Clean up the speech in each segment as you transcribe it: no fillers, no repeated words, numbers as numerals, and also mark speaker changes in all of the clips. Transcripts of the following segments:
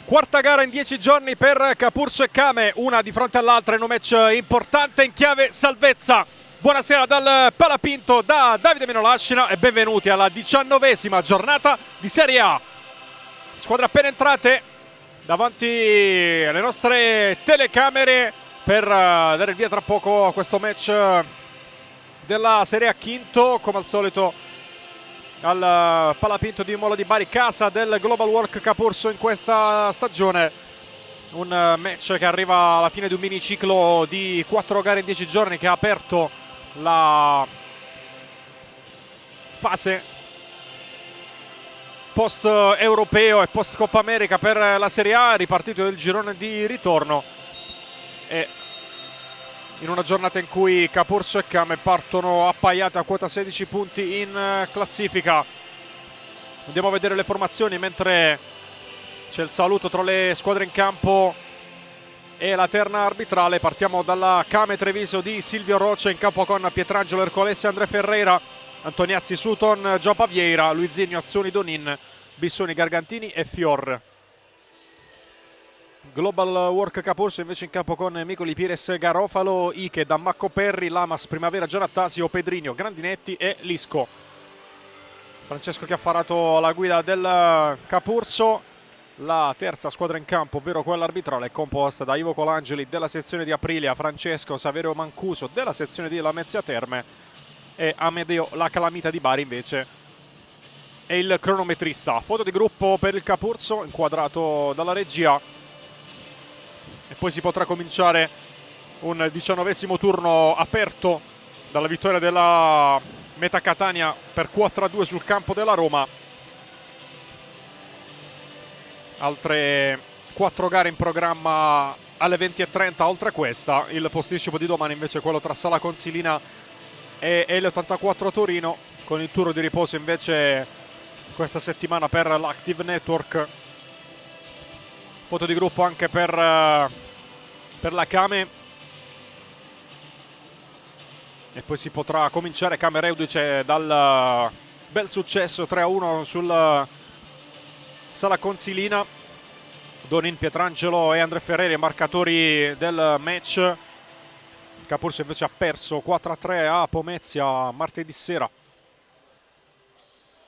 Speaker 1: Quarta gara in 10 giorni per Capurso e Kame, una di fronte all'altra in un match importante in chiave salvezza. Buonasera dal Palapinto da Davide Minolascina e benvenuti alla 19ª giornata di Serie A. Squadre appena entrate davanti alle nostre telecamere per dare il via tra poco a questo match della Serie A quinto, come al solito al Palapinto di Mola di Bari, casa del Global Work Capurso in questa stagione. Un match che arriva alla fine di un miniciclo di 4 gare in 10 giorni che ha aperto la fase post europeo e post Coppa America per la Serie A, ripartito il girone di ritorno e in una giornata in cui Capurso e Kame partono appaiate a quota 16 punti in classifica. Andiamo a vedere le formazioni mentre c'è il saluto tra le squadre in campo e la terna arbitrale. Partiamo dalla Kame Treviso di Silvio Roccia, in campo con Pietrangelo Ercolesi, André Ferreira, Antoniazzi Sutton, Giopa Vieira, Luizinho Azzoni Donin, Bissoni Gargantini e Fior. Global Work Capurso invece in campo con Micoli Pires Garofalo, Ike, Dammacco Perri, Lamas, Primavera Gianattasio, Pedrinho, Grandinetti e Lisco. Francesco Chiaffarato alla guida del Capurso. La terza squadra in campo, ovvero quella arbitrale, è composta da Ivo Colangeli della sezione di Aprilia, Francesco Saverio Mancuso della sezione di Lamezia Terme e Amedeo La Calamita di Bari invece è il cronometrista. Foto di gruppo per il Capurso inquadrato dalla regia. E poi si potrà cominciare un 19esimo turno aperto dalla vittoria della Meta Catania per 4-2 sul campo della Roma. Altre 4 gare in programma alle 20:30 oltre questa. Il posticipo di domani invece è quello tra Sala Consilina e L84 Torino, con il turno di riposo invece questa settimana per l'Active Network. Foto di gruppo anche per la Kame e poi si potrà cominciare. Kame reduce dal bel successo 3-1 sul Sala Consilina. Donin, Pietrangelo e André Ferreri marcatori del match. Capurso invece ha perso 4-3 a Pomezia martedì sera.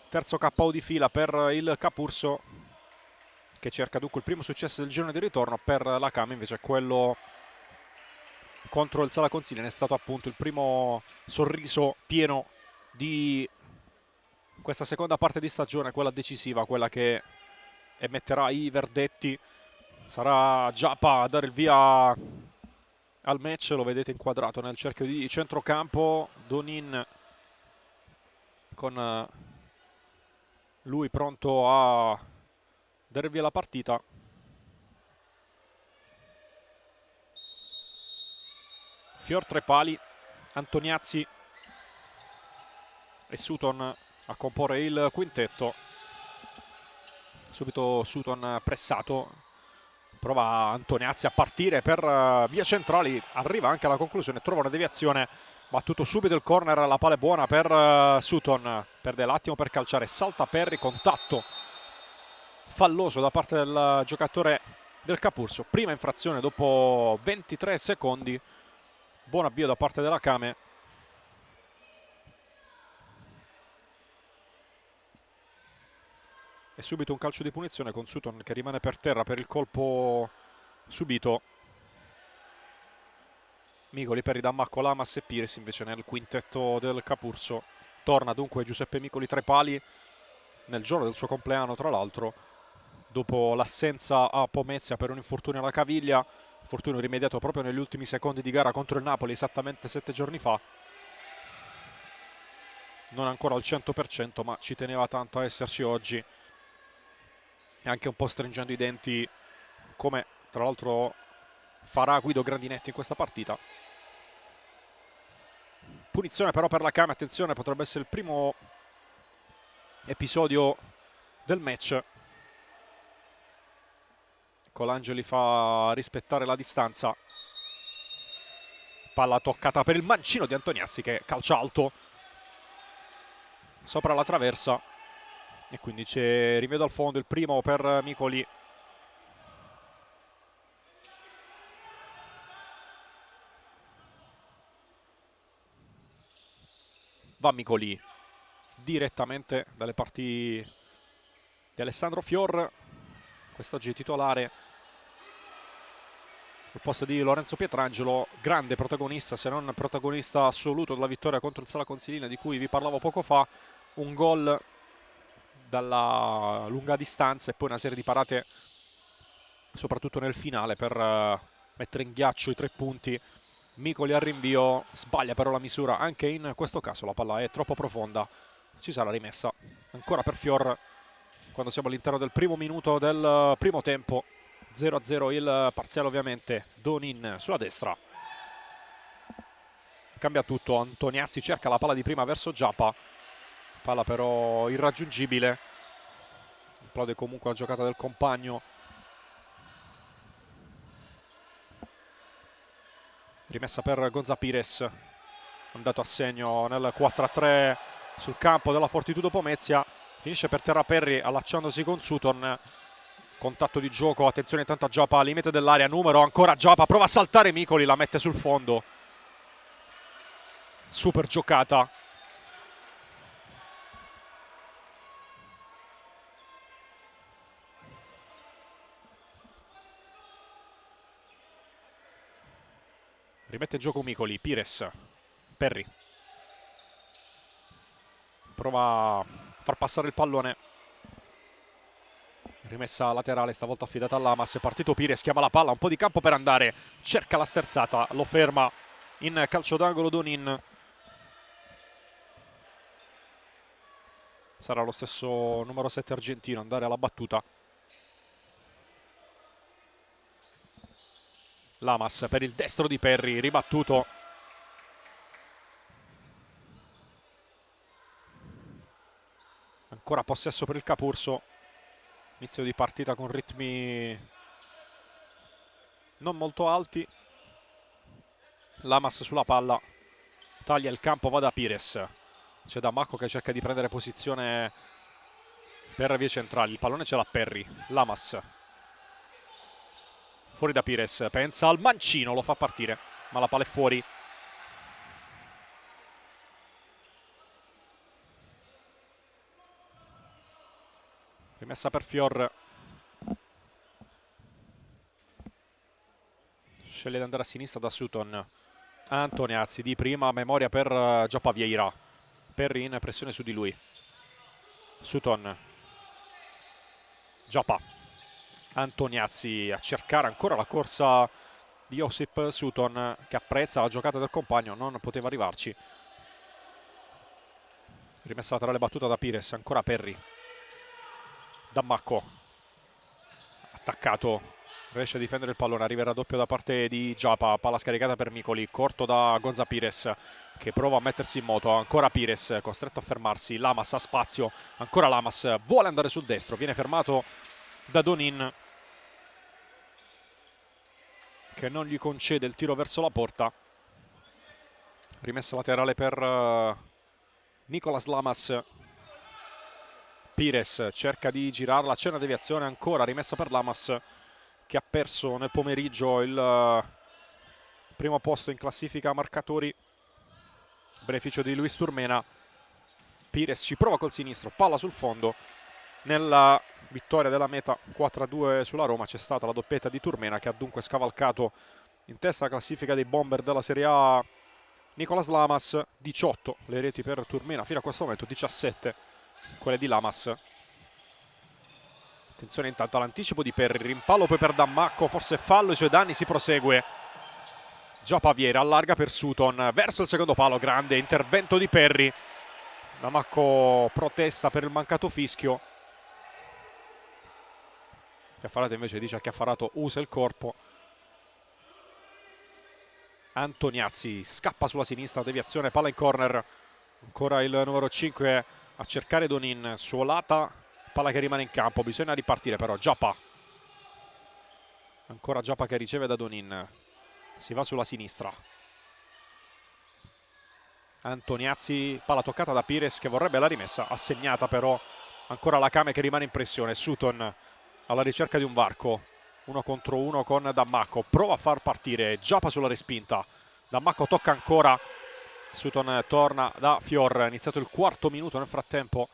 Speaker 1: Terzo KO di fila per il Capurso, che cerca dunque il primo successo del girone di ritorno. Per la Kame invece quello contro il Sala Consilina è stato appunto il primo sorriso pieno di questa seconda parte di stagione, quella decisiva, quella che emetterà i verdetti. Sarà Giappa a dare il via al match, lo vedete inquadrato nel cerchio di centrocampo. Donin con lui pronto a dare via la partita. Fior tre pali, Antoniazzi e Sutton a comporre il quintetto. Subito Sutton pressato, prova Antoniazzi a partire per via centrali, arriva anche alla conclusione, trova una deviazione, battuto subito il corner, la palla è buona per Sutton, perde l'attimo per calciare, salta Perri, contatto falloso da parte del giocatore del Capurso. Prima infrazione dopo 23 secondi, buon avvio da parte della Kame. E subito un calcio di punizione con Sutton che rimane per terra per il colpo subito. Micoli, Perri, Dammacco, Lamas e Pires invece nel quintetto del Capurso. Torna dunque Giuseppe Micoli tre pali nel giorno del suo compleanno, tra l'altro, dopo l'assenza a Pomezia per un infortunio alla caviglia, infortunio rimediato proprio negli ultimi secondi di gara contro il Napoli esattamente 7 giorni fa. Non ancora al 100%, ma ci teneva tanto a esserci oggi, anche un po' stringendo i denti, come tra l'altro farà Guido Grandinetti in questa partita. Punizione però per la Kame, attenzione, potrebbe essere il primo episodio del match. Colangeli fa rispettare la distanza. Palla toccata per il mancino di Antoniazzi che calcia alto sopra la traversa. E quindi c'è rinvio dal fondo, il primo per Micoli. Va Micoli direttamente dalle parti di Alessandro Fior, quest'oggi titolare al posto di Lorenzo Pietrangelo, grande protagonista, se non protagonista assoluto della vittoria contro il Sala Consilina di cui vi parlavo poco fa. Un gol dalla lunga distanza e poi una serie di parate soprattutto nel finale per mettere in ghiaccio i 3 punti. Micoli al rinvio, sbaglia però la misura, anche in questo caso la palla è troppo profonda, ci sarà rimessa ancora per Fior quando siamo all'interno del primo minuto del primo tempo. 0-0 il parziale ovviamente. Donin sulla destra, cambia tutto, Antoniazzi cerca la palla di prima verso Giappa, palla però irraggiungibile, applaude comunque la giocata del compagno. Rimessa per Gonza Pires, andato a segno nel 4-3 sul campo della Fortitudo Pomezia, finisce per terra Perry allacciandosi con Sutton. Contatto di gioco, attenzione intanto a Giappa, limite dell'area, numero ancora Giappa, prova a saltare Micoli, la mette sul fondo. Super giocata. Rimette in gioco Micoli, Pires, Perry. Prova a far passare il pallone. Rimessa laterale, stavolta affidata a Lamas, è partito Pires, chiama la palla, un po' di campo per andare, cerca la sterzata, lo ferma in calcio d'angolo Donin. Sarà lo stesso numero 7 argentino andare alla battuta. Lamas per il destro di Perry, ribattuto. Ancora possesso per il Capurso. Inizio di partita con ritmi non molto alti. Lamas sulla palla, taglia il campo, va da Pires. C'è Dammacco che cerca di prendere posizione per vie centrali. Il pallone ce l'ha Perry. Lamas fuori da Pires, pensa al mancino, lo fa partire, ma la palla è fuori. Rimessa per Fior. Sceglie di andare a sinistra da Sutton. Antoniazzi di prima memoria per Giappa Vieira. Perry in pressione su di lui. Sutton. Giappa. Antoniazzi a cercare ancora la corsa di Josip Sutton, che apprezza la giocata del compagno, non poteva arrivarci. Rimessa laterale battuta da Pires, ancora Perry. Dammacco, attaccato, riesce a difendere il pallone, arriva il raddoppio da parte di Giappa, palla scaricata per Micoli, corto da Gonza Pires che prova a mettersi in moto, ancora Pires costretto a fermarsi, Lamas ha spazio, ancora Lamas, vuole andare sul destro, viene fermato da Donin che non gli concede il tiro verso la porta. Rimessa laterale per Nicolas Lamas. Pires cerca di girarla, c'è una deviazione ancora, rimessa per Lamas che ha perso nel pomeriggio il primo posto in classifica marcatori, beneficio di Luis Turmena. Pires ci prova col sinistro, palla sul fondo. Nella vittoria della meta 4-2 sulla Roma c'è stata la doppietta di Turmena, che ha dunque scavalcato in testa alla classifica dei bomber della Serie A Nicolas Lamas. 18 le reti per Turmena fino a questo momento, 17 quelle di Lamas. Attenzione intanto all'anticipo di Perry, rimpallo poi per Dammacco, forse fallo, i suoi danni, si prosegue. Giappa Vieira allarga per Sutton, verso il secondo palo, grande intervento di Perry. Dammacco protesta per il mancato fischio. Chiaffarato invece dice a Chiaffarato usa il corpo. Antoniazzi scappa sulla sinistra, deviazione, palla in corner. Ancora il numero 5 a cercare Donin, suolata, palla che rimane in campo, bisogna ripartire però. Giappa, ancora Giappa che riceve da Donin, si va sulla sinistra. Antoniazzi, palla toccata da Pires che vorrebbe la rimessa, assegnata però ancora la Kame che rimane in pressione. Sutton alla ricerca di un varco, 1 contro 1 con Dammacco, prova a far partire Giappa sulla respinta. Dammacco tocca ancora, Sutton torna da Fior, è iniziato il quarto minuto nel frattempo.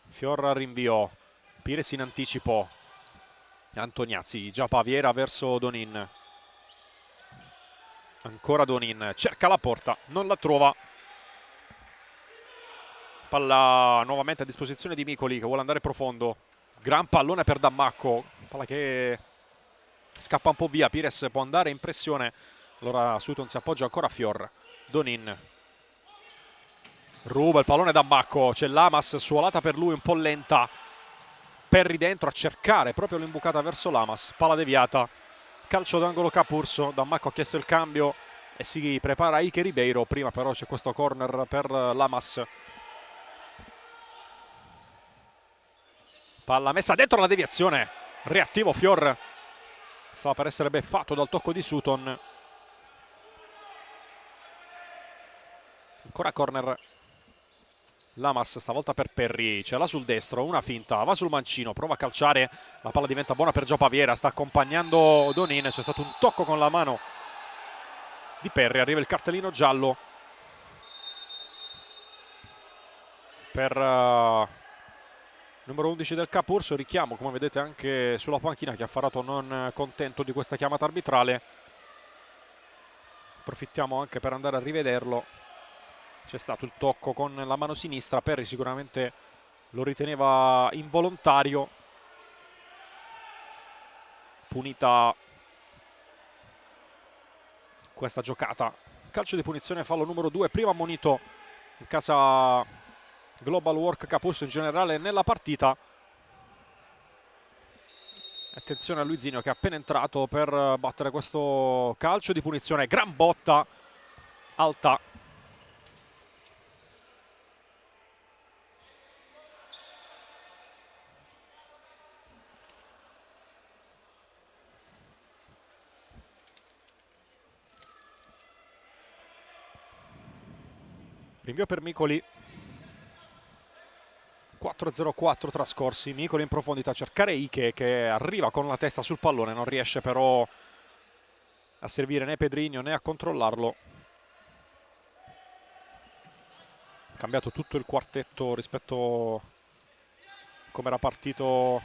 Speaker 1: Fior al rinvio, Pires in anticipo, Antoniazzi, già Paviera verso Donin. Ancora Donin, cerca la porta, non la trova. Palla nuovamente a disposizione di Micoli che vuole andare profondo. Gran pallone per Dammacco, palla che scappa un po' via, Pires può andare in pressione. Allora Sutton si appoggia ancora a Fior. Donin ruba il pallone Dammacco, c'è Lamas, suolata per lui un po' lenta. Perry dentro a cercare proprio l'imbucata verso Lamas, palla deviata, calcio d'angolo Capurso. Dammacco ha chiesto il cambio e si prepara Ike Ribeiro, prima però c'è questo corner per Lamas. Palla messa dentro la deviazione, reattivo Fior, stava per essere beffato dal tocco di Sutton. Ancora corner Lamas, stavolta per Perry, ce l'ha sul destro, una finta, va sul mancino, prova a calciare, la palla diventa buona per Gio Paviera, sta accompagnando Donin, c'è stato un tocco con la mano di Perry, arriva il cartellino giallo per numero 11 del Capurso, richiamo come vedete anche sulla panchina Chiaffarato non contento di questa chiamata arbitrale. Approfittiamo anche per andare a rivederlo. C'è stato il tocco con la mano sinistra, Perry sicuramente lo riteneva involontario. Punita questa giocata. Calcio di punizione, fallo numero 2, primo ammonito in casa Global Work Capurso in generale nella partita. Attenzione a Luizinho che è appena entrato per battere questo calcio di punizione. Gran botta alta. Rinvio per Micoli. 4-0-4 trascorsi. Micoli in profondità a cercare Ike che arriva con la testa sul pallone, non riesce però a servire né Pedrinho né a controllarlo. Cambiato tutto il quartetto rispetto a come era partito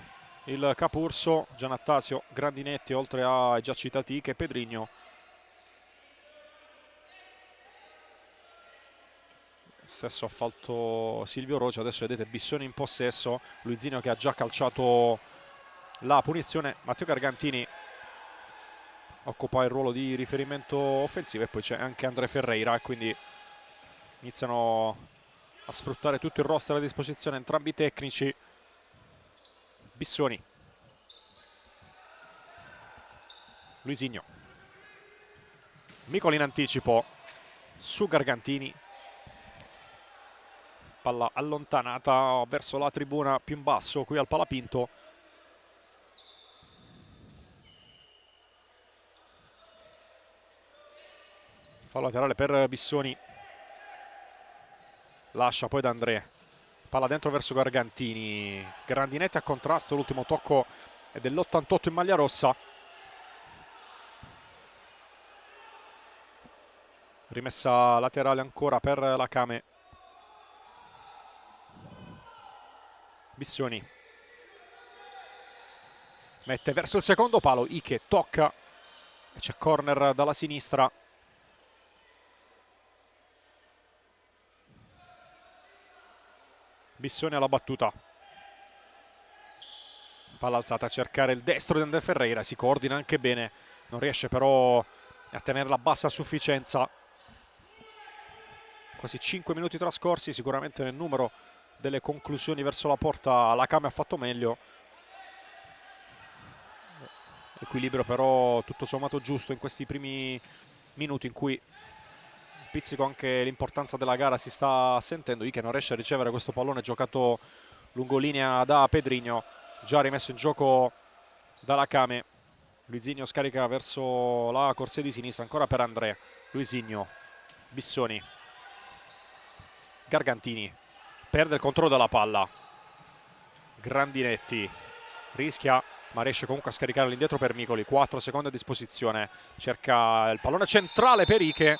Speaker 1: il Capurso. Giannattasio, Grandinetti oltre ai già citati Ike e Pedrinho. Stesso ha fatto Silvio Rocio, adesso vedete Bissoni in possesso, Luizinho che ha già calciato la punizione, Matteo Gargantini occupa il ruolo di riferimento offensivo e poi c'è anche André Ferreira e quindi iniziano a sfruttare tutto il roster a disposizione entrambi i tecnici. Bissoni, Luizinho, Micoli in anticipo su Gargantini. Palla allontanata verso la tribuna più in basso qui al Palapinto. Fallo laterale per Bissoni. Lascia poi da André. Palla dentro verso Gargantini. Grandinetti a contrasto, l'ultimo tocco è dell'88 in maglia rossa. Rimessa laterale ancora per la Came. Bissoni mette verso il secondo palo, Ike tocca e c'è corner dalla sinistra. Bissoni alla battuta, palla alzata a cercare il destro di André Ferreira, si coordina anche bene, non riesce però a tenerla bassa a sufficienza. Quasi 5 minuti trascorsi, sicuramente nel numero delle conclusioni verso la porta la Came ha fatto meglio. Equilibrio però tutto sommato giusto in questi primi minuti in cui pizzico anche l'importanza della gara si sta sentendo. Ike non riesce a ricevere questo pallone giocato lungolinea da Pedrinho, già rimesso in gioco dalla Came. Luizinho scarica verso la corsia di sinistra, ancora per André. Luizinho, Bissoni, Gargantini perde il controllo della palla. Grandinetti rischia ma riesce comunque a scaricare all'indietro per Micoli. 4 secondi a disposizione, cerca il pallone centrale per Ike,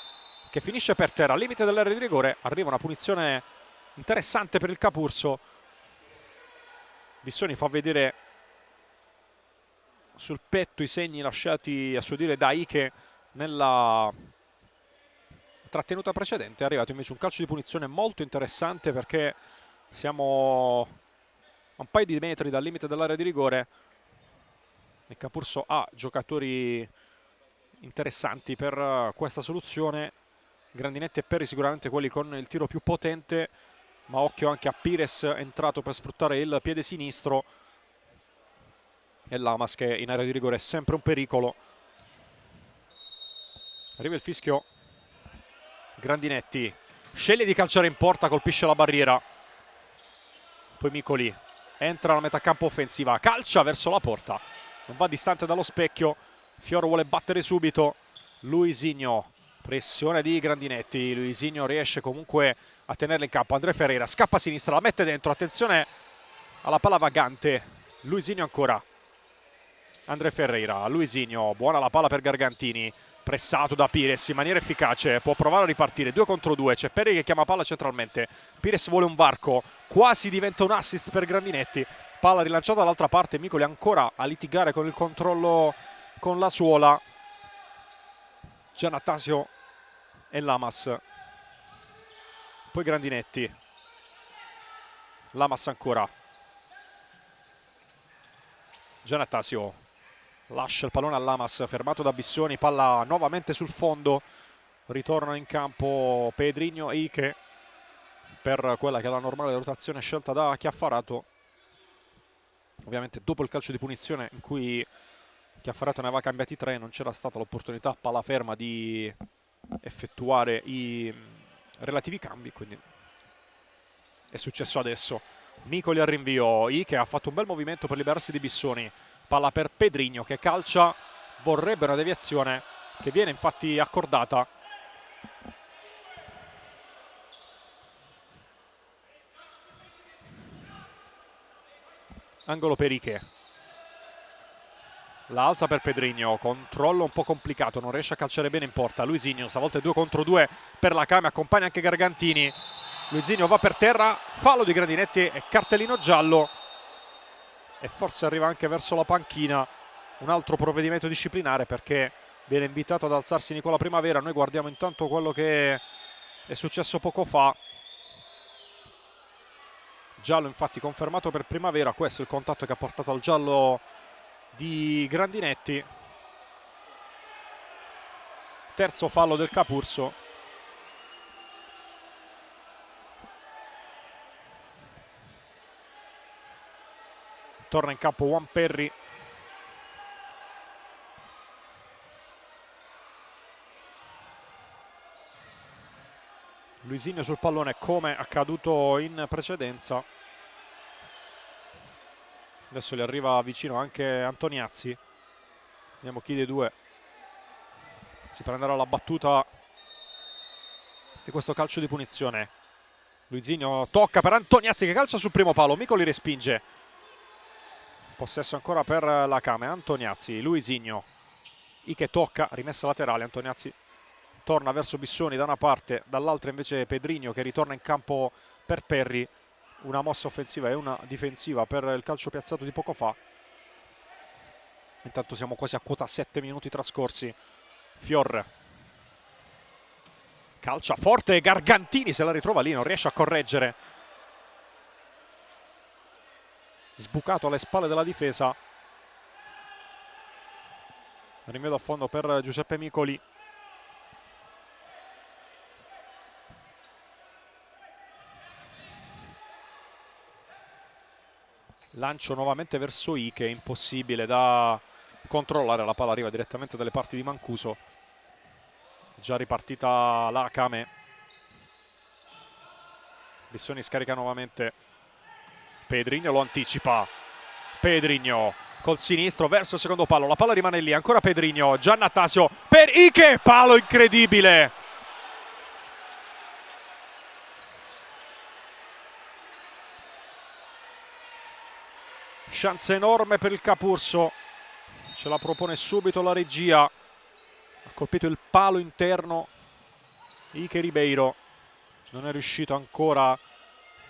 Speaker 1: che finisce per terra, al limite dell'area di rigore. Arriva una punizione interessante per il Capurso. Bissoni fa vedere sul petto i segni lasciati a suo dire da Ike nella trattenuta precedente. È arrivato invece un calcio di punizione molto interessante, perché siamo a un paio di metri dal limite dell'area di rigore. Il Capurso ha giocatori interessanti per questa soluzione. Grandinetti e Perri sicuramente quelli con il tiro più potente, ma occhio anche a Pires, entrato per sfruttare il piede sinistro, e Lamas che in area di rigore è sempre un pericolo. Arriva il fischio. Grandinetti sceglie di calciare in porta, colpisce la barriera. Poi Micoli entra alla metà campo offensiva, calcia verso la porta, non va distante dallo specchio. Fior vuole battere subito. Luisinho, pressione di Grandinetti. Luisinho riesce comunque a tenerla in campo. André Ferreira scappa a sinistra, la mette dentro. Attenzione alla palla vagante. Luisinho ancora. André Ferreira, Luisinho, buona la palla per Gargantini. Pressato da Pires in maniera efficace, può provare a ripartire 2 contro 2. C'è Perri che chiama palla centralmente. Pires vuole un varco, quasi diventa un assist per Grandinetti. Palla rilanciata dall'altra parte. Micoli ancora a litigare con il controllo con la suola. Giannattasio e Lamas. Poi Grandinetti. Lamas ancora. Giannattasio lascia il pallone a Lamas, fermato da Bissoni. Palla nuovamente sul fondo. Ritornano in campo Pedrinho e Ike per quella che è la normale rotazione scelta da Chiaffarato. Ovviamente dopo il calcio di punizione in cui Chiaffarato ne aveva cambiati 3, non c'era stata l'opportunità a palla ferma di effettuare i relativi cambi, quindi è successo adesso. Micoli al rinvio, Ike ha fatto un bel movimento per liberarsi di Bissoni. Palla per Pedrinho che calcia, vorrebbe una deviazione che viene infatti accordata. Angolo per Ike. La alza per Pedrinho, controllo un po' complicato, non riesce a calciare bene in porta. Luisinho, stavolta è 2 contro 2 per la Came, accompagna anche Gargantini. Luisinho va per terra, fallo di Grandinetti e cartellino giallo. E forse arriva anche verso la panchina un altro provvedimento disciplinare, perché viene invitato ad alzarsi Nicola Primavera. Noi guardiamo intanto quello che è successo poco fa. Giallo infatti confermato per Primavera, questo è il contatto che ha portato al giallo di Grandinetti. Terzo fallo del Capurso. Torna in campo Juan Perri. Luisinho sul pallone come accaduto in precedenza. Adesso gli arriva vicino anche Antoniazzi. Vediamo chi dei due si prenderà la battuta di questo calcio di punizione. Luisinho tocca per Antoniazzi che calcia sul primo palo. Micoli respinge. Possesso ancora per la Came. Antoniazzi, Luisinho. Ike tocca, rimessa laterale. Antoniazzi torna verso Bissoni da una parte, dall'altra invece Pedrinho che ritorna in campo per Perri. Una mossa offensiva e una difensiva per il calcio piazzato di poco fa. Intanto siamo quasi a quota 7 minuti trascorsi. Fior calcia forte, Gargantini se la ritrova lì, non riesce a correggere. Sbucato alle spalle della difesa. Rinvio da fondo per Giuseppe Micoli. Lancio nuovamente verso Ike, impossibile da controllare, la palla arriva direttamente dalle parti di Mancuso. Già ripartita la Came. Bissoni scarica nuovamente. Pedrinho lo anticipa. Pedrinho col sinistro verso il secondo palo, la palla rimane lì, ancora Pedrinho. Giannattasio per Ike, palo incredibile. Chance enorme per il Capurso, ce la propone subito la regia. Ha colpito il palo interno Ike Ribeiro non è riuscito ancora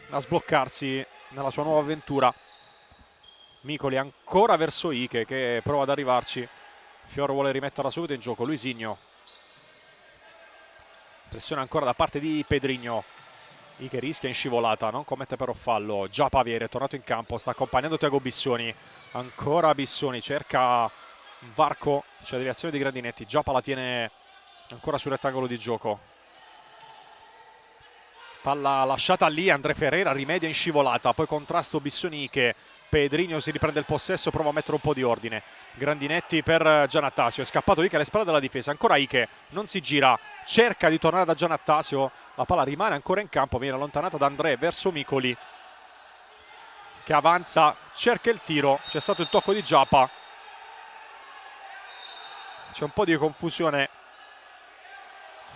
Speaker 1: a sbloccarsi nella sua nuova avventura. Micoli ancora verso Ike che prova ad arrivarci. Fior vuole rimetterla subito in gioco. Luisinho. Pressione ancora da parte di Pedrinho. Ike rischia in scivolata, non commette però fallo. Già Paviere è tornato in campo, sta accompagnando Tiago Bissoni. Ancora Bissoni, cerca un varco, c'è deviazione di Grandinetti. Giappa la tiene ancora sul rettangolo di gioco. Palla lasciata lì, André Ferreira rimedia in scivolata, poi contrasto Bissoni Ike. Pedrinho si riprende il possesso, prova a mettere un po' di ordine. Grandinetti per Giannattasio, è scappato Ike alle spalle della difesa, ancora Ike, non si gira, cerca di tornare da Giannattasio, la palla rimane ancora in campo, viene allontanata da André verso Micoli, che avanza, cerca il tiro, c'è stato il tocco di Giappa. C'è un po' di confusione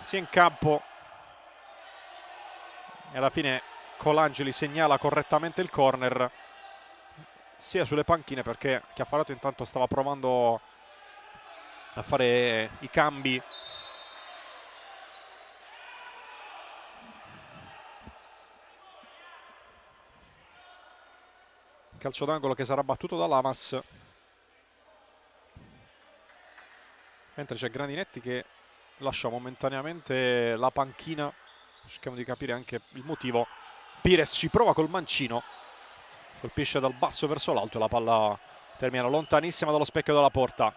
Speaker 1: sia in campo e alla fine Colangeli segnala correttamente il corner, sia sulle panchine perché Chiaffarato intanto stava provando a fare i cambi. Calcio d'angolo che sarà battuto da Lamas, mentre c'è Grandinetti che lascia momentaneamente la panchina. Cerchiamo di capire anche il motivo. Pires ci prova col mancino, colpisce dal basso verso l'alto e la palla termina lontanissima dallo specchio della porta.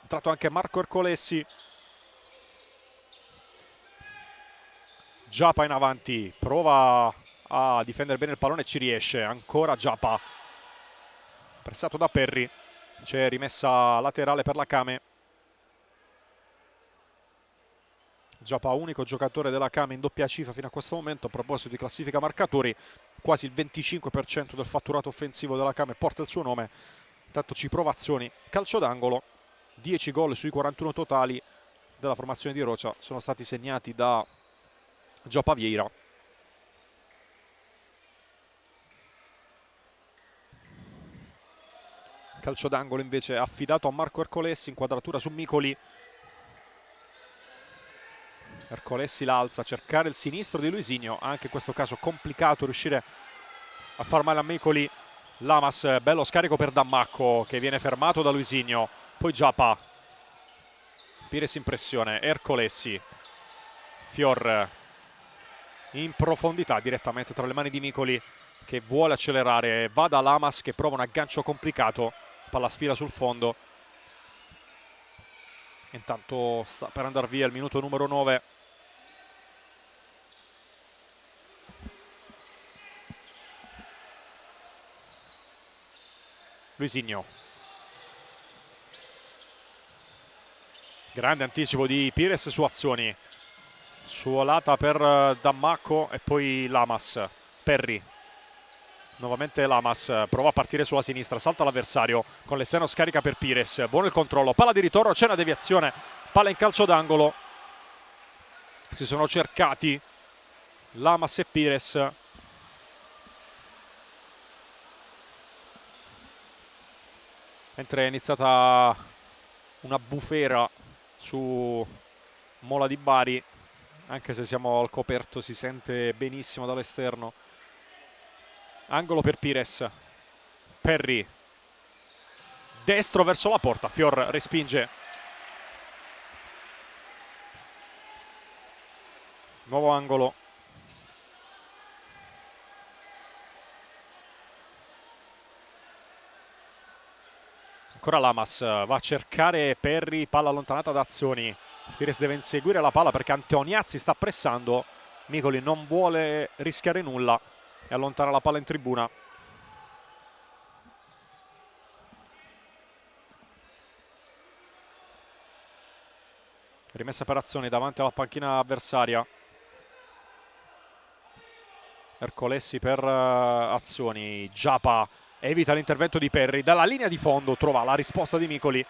Speaker 1: Entrato anche Marco Ercolessi. Giappa in avanti, prova a difendere bene il pallone e ci riesce. Ancora Giappa, pressato da Perri, c'è rimessa laterale per la Kame. Giappa unico giocatore della Kame in doppia cifra fino a questo momento. A proposito di classifica marcatori, quasi il 25% del fatturato offensivo della Kame porta il suo nome. Intanto ci prova Azzoni, calcio d'angolo. 10 gol sui 41 totali della formazione di Rocha sono stati segnati da Giappa Vieira. Calcio d'angolo invece affidato a Marco Ercolessi, inquadratura su Micoli. Ercolessi l'alza a cercare il sinistro di Luisinho, anche in questo caso complicato riuscire a far male a Micoli. Lamas, bello scarico per Dammacco che viene fermato da Luisinho, poi Giappa, Pires in pressione, Ercolessi, Fior in profondità direttamente tra le mani di Micoli che vuole accelerare, va da Lamas che prova un aggancio complicato, palla sfila sul fondo. Intanto sta per andare via il minuto numero 9. Luisinho. Grande anticipo di Pires su Azzoni. Suolata per Dammacco e poi Lamas. Perri. Nuovamente Lamas, prova a partire sulla sinistra, salta l'avversario, con l'esterno scarica per Pires. Buono il controllo, palla di ritorno, c'è una deviazione, palla in calcio d'angolo. Si sono cercati Lamas e Pires. Mentre è iniziata una bufera su Mola di Bari, anche se siamo al coperto si sente benissimo dall'esterno. Angolo per Pires. Perri, destro verso la porta, Fior respinge. Nuovo angolo. Ancora Lamas, va a cercare Perri, palla allontanata da Azzoni. Pires deve inseguire la palla perché Antoniazzi sta pressando. Micoli non vuole rischiare nulla e allontana la palla in tribuna. Rimessa per Azzoni davanti alla panchina avversaria. Ercolessi per Azzoni. Giappa evita l'intervento di Perri. Dalla linea di fondo trova la risposta di Micoli.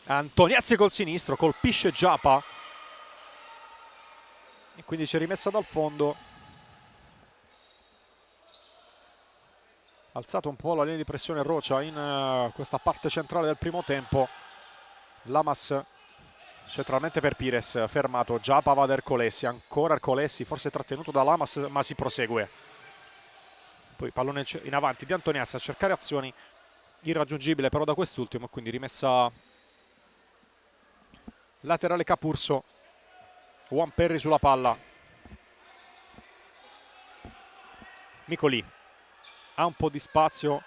Speaker 1: Antoniazzi col sinistro, colpisce Giappa. E quindi c'è rimessa dal fondo. alzato un po' la linea di pressione Rocha in questa parte centrale del primo tempo. Lamas centralmente per Pires, fermato. Giapa va ad Ercolessi, ancora Ercolessi, forse trattenuto da Lamas, ma si prosegue. Poi pallone in avanti di Antoniazzi a cercare azioni, irraggiungibile però da quest'ultimo, quindi rimessa laterale Capurso. Juan Perry sulla palla. Micoli ha un po' di spazio,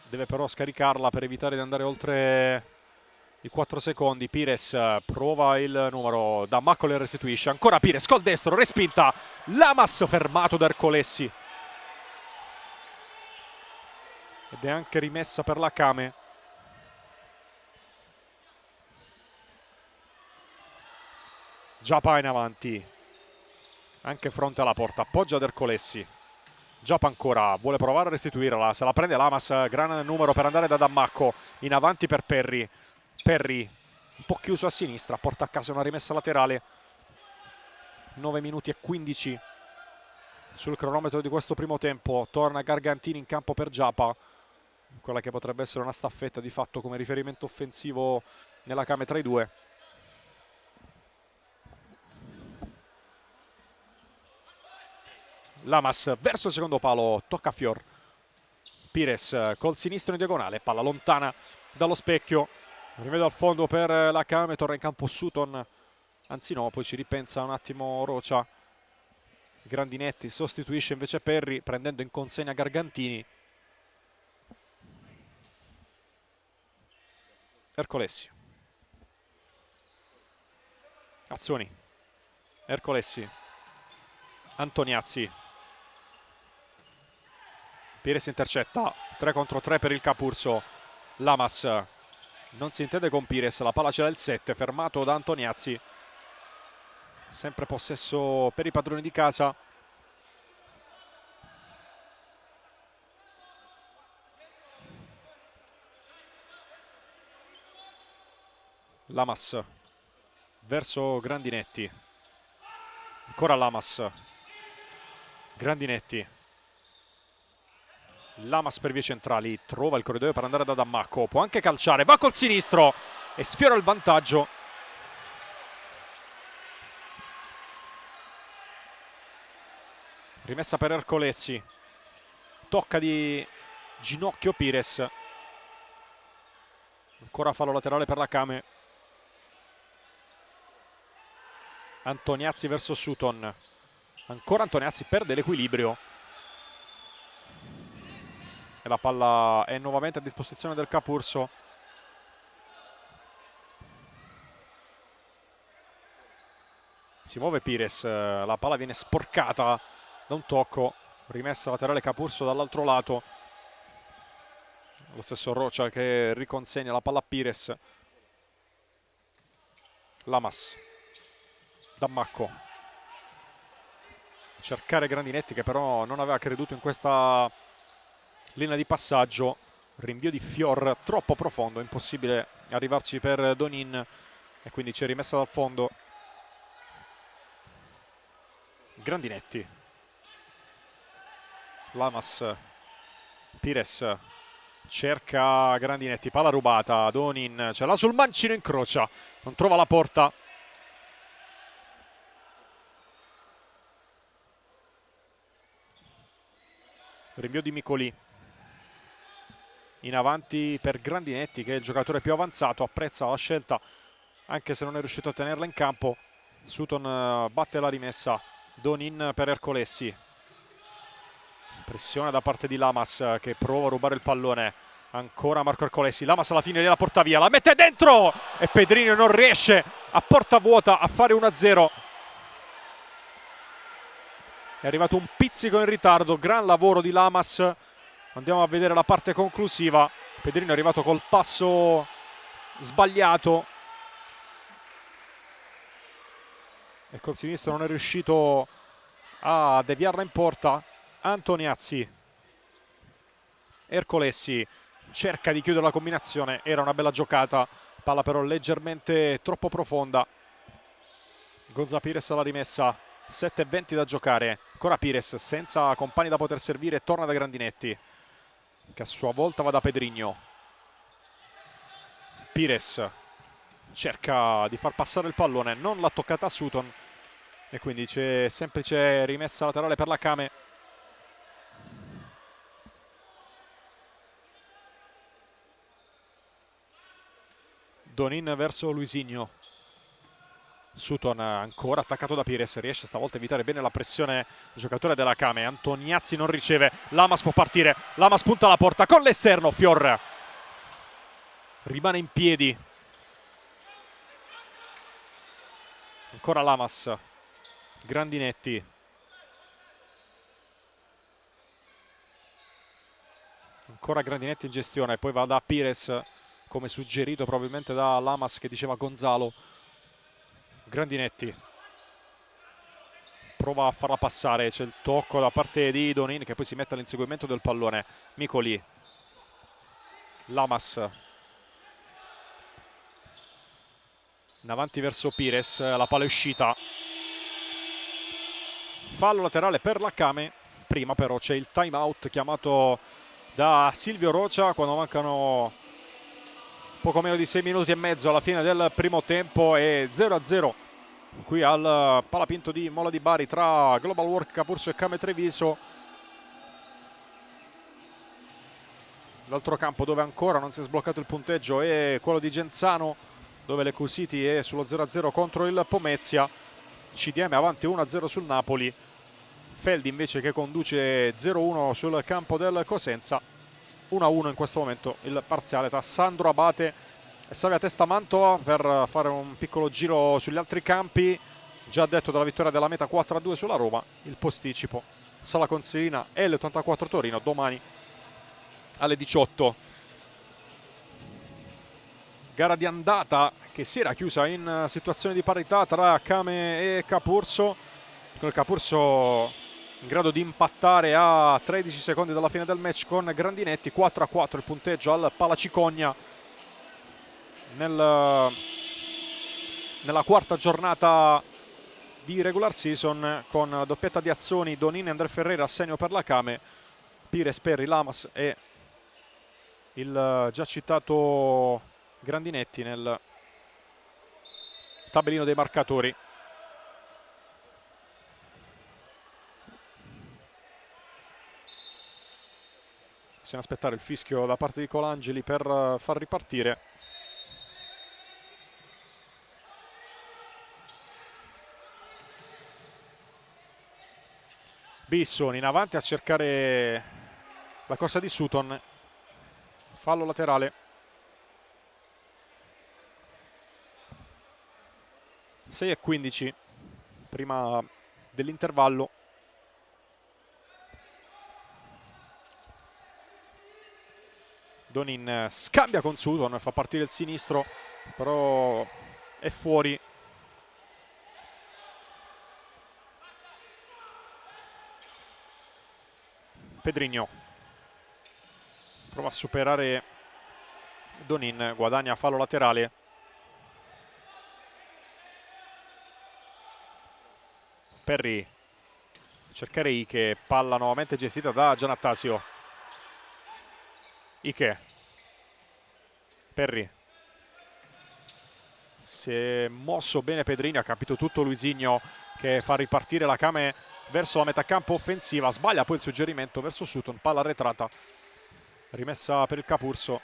Speaker 1: deve però scaricarla per evitare di andare oltre i 4 secondi. Pires prova il numero, Dammacco le restituisce, ancora Pires col destro, respinta, Lamas fermato da Ercolessi ed è anche rimessa per la Kame. Giapa in avanti, anche fronte alla porta, appoggia ad Ercolessi. Giapa ancora, vuole provare a restituirla, se la prende Lamas, gran numero per andare da Dammacco, in avanti per Perry. Perry un po' chiuso a sinistra, porta a casa una rimessa laterale. 9 minuti e 15 sul cronometro di questo primo tempo. Torna Gargantini in campo per Giapa, quella che potrebbe essere una staffetta di fatto come riferimento offensivo nella Kame tra i due. Lamas verso il secondo palo, tocca a Fior. Pires col sinistro in diagonale, palla lontana dallo specchio. Rimedio al fondo per la Kame, torna in campo Sutton. Anzi no, poi ci ripensa un attimo Rocha. Grandinetti sostituisce invece Perry, prendendo in consegna Gargantini. Ercolessi. Azioni. Ercolessi. Antoniazzi. Pires intercetta, 3 contro 3 per il Capurso. Lamas non si intende con Pires, la palla ce l'ha il 7, fermato da Antoniazzi. Sempre possesso per i padroni di casa. Lamas verso Grandinetti. Ancora Lamas. Grandinetti. Lamas per vie centrali, trova il corridoio per andare da Dammacco, può anche calciare, va col sinistro e sfiora il vantaggio. Rimessa per Ercolessi, tocca di ginocchio Pires, ancora fallo laterale per la Kame. Antoniazzi verso Sutton, ancora Antoniazzi perde l'equilibrio. E la palla è nuovamente a disposizione del Capurso. Si muove Pires, la palla viene sporcata da un tocco, rimessa laterale Capurso dall'altro lato. Lo stesso Rocha che riconsegna la palla a Pires. Lamas. Dammacco. Cercare Grandinetti che però non aveva creduto in questa linea di passaggio. Rinvio di Fior troppo profondo, impossibile arrivarci per Donin e quindi c'è rimessa dal fondo. Grandinetti. Lamas. Pires cerca Grandinetti, palla rubata, Donin ce l'ha sul mancino, incrocia, non trova la porta. Rinvio di Micoli. In avanti per Grandinetti che è il giocatore più avanzato, apprezza la scelta anche se non è riuscito a tenerla in campo. Sutton batte la rimessa, Donin per Ercolessi. Pressione da parte di Lamas che prova a rubare il pallone. Ancora Marco Ercolessi, Lamas alla fine gliela porta via, la mette dentro e Pedrinho non riesce a porta vuota a fare 1-0. È arrivato un pizzico in ritardo, gran lavoro di Lamas. Andiamo a vedere la parte conclusiva. Pedrinho è arrivato col passo sbagliato e col sinistro non è riuscito a deviarla in porta. Antoniazzi. Ercolessi cerca di chiudere la combinazione, era una bella giocata, palla però leggermente troppo profonda. Gonza Pires alla rimessa. 7:20 da giocare. Ancora Pires senza compagni da poter servire, torna da Grandinetti, che a sua volta va da Pedrinho. Pires cerca di far passare il pallone, non l'ha toccata Sutton e quindi c'è semplice rimessa laterale per la Kame. Donin verso Luisinho. Sutton ancora attaccato da Pires, riesce stavolta a evitare bene la pressione il giocatore della Kame. Antoniazzi non riceve, Lamas può partire, Lamas punta la porta con l'esterno, Fior rimane in piedi. Ancora Lamas, Grandinetti. Ancora Grandinetti in gestione, poi va da Pires, come suggerito probabilmente da Lamas che diceva Gonzalo. Grandinetti prova a farla passare, c'è il tocco da parte di Donin che poi si mette all'inseguimento del pallone. Micoli, Lamas in avanti verso Pires, la palla è uscita, fallo laterale per la Kame. Prima però c'è il time out chiamato da Silvio Rocia quando mancano poco meno di 6 minuti e mezzo alla fine del primo tempo e 0-0 qui al Palapinto di Mola di Bari tra Global Work Capurso e Kame Treviso. L'altro campo dove ancora non si è sbloccato il punteggio è quello di Genzano, dove l'Ecusiti è sullo 0-0 contro il Pomezia. CDM avanti 1-0 sul Napoli, Feldi invece che conduce 0-1 sul campo del Cosenza. 1-1 in questo momento il parziale tra Sandro Abate e Savia Testa Mantova. Per fare un piccolo giro sugli altri campi, già detto della vittoria della Meta 4-2 sulla Roma, il posticipo Sala Consilina e l'84 Torino domani alle 18. Gara di andata che si era chiusa in situazione di parità tra Kame e Capurso, con il Capurso in grado di impattare a 13 secondi dalla fine del match con Grandinetti. 4-4 il punteggio al Palacicogna nella quarta giornata di regular season, con doppietta di Azzoni, Donini e Andrea Ferreira a segno per la Kame, Pires, Perri, Lamas e il già citato Grandinetti nel tabellino dei marcatori. Bisogna aspettare il fischio da parte di Colangeli per far ripartire. Bisson in avanti a cercare la corsa di Sutton, fallo laterale. 6:15 prima dell'intervallo. Donin scambia con Sutton, fa partire il sinistro, però è fuori. Pedrinho prova a superare Donin, guadagna fallo laterale. Perri, cercare Ike, palla nuovamente gestita da Giannattasio. Ike, Perri, si è mosso bene Pedrinho, ha capito tutto Luisinho che fa ripartire la Kame verso la metà campo offensiva, sbaglia poi il suggerimento verso Sutton, palla arretrata, rimessa per il Capurso.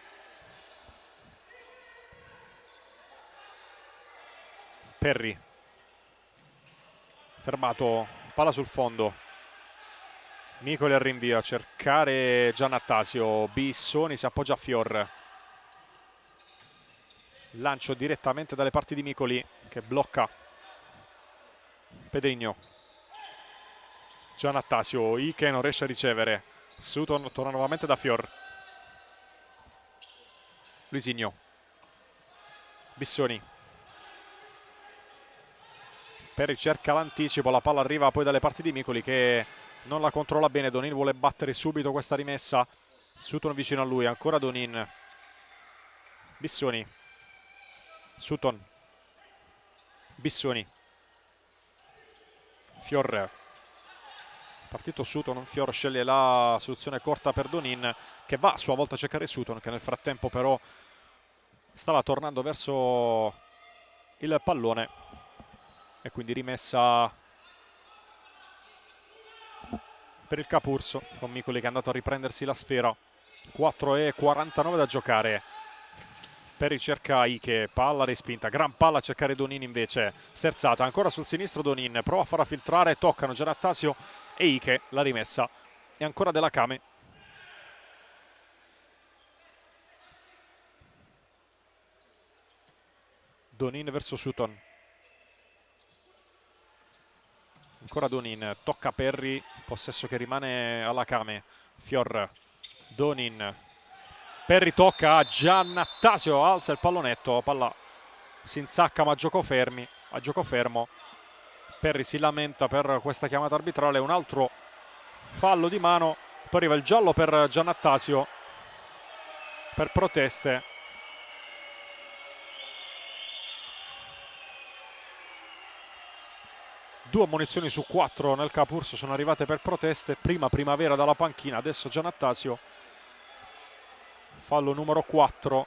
Speaker 1: Perri, fermato, palla sul fondo, Micoli al rinvio a cercare Giannattasio, Bissoni si appoggia a Fior, lancio direttamente dalle parti di Micoli che blocca Pedrinho. Giannattasio, Ike non riesce a ricevere, Sutton torna nuovamente da Fior. Luisinho, Bissoni, Perri cerca l'anticipo, la palla arriva poi dalle parti di Micoli che non la controlla bene. Donin vuole battere subito questa rimessa, Sutton vicino a lui, ancora Donin, Bissoni, Sutton, Bissoni, Fior, partito Sutton, Fior sceglie la soluzione corta per Donin, che va a sua volta a cercare Sutton, che nel frattempo però stava tornando verso il pallone, e quindi rimessa per il Capurso, con Micoli che è andato a riprendersi la sfera. 4:49 da giocare. Perry cerca Ike, palla respinta, gran palla a cercare Donin invece, sterzata, ancora sul sinistro Donin, prova a farla filtrare, toccano Giannattasio e Ike, la rimessa è ancora della Kame. Donin verso Sutton, ancora Donin, tocca Perry, possesso che rimane alla Kame. Fior, Donin, Perry tocca a Giannattasio, alza il pallonetto, palla si insacca ma a gioco fermo. Perry si lamenta per questa chiamata arbitrale, un altro fallo di mano, poi arriva il giallo per Giannattasio per proteste. Due ammonizioni su 4 nel Capurso sono arrivate per proteste, prima Primavera dalla panchina, adesso Giannattasio. Fallo numero 4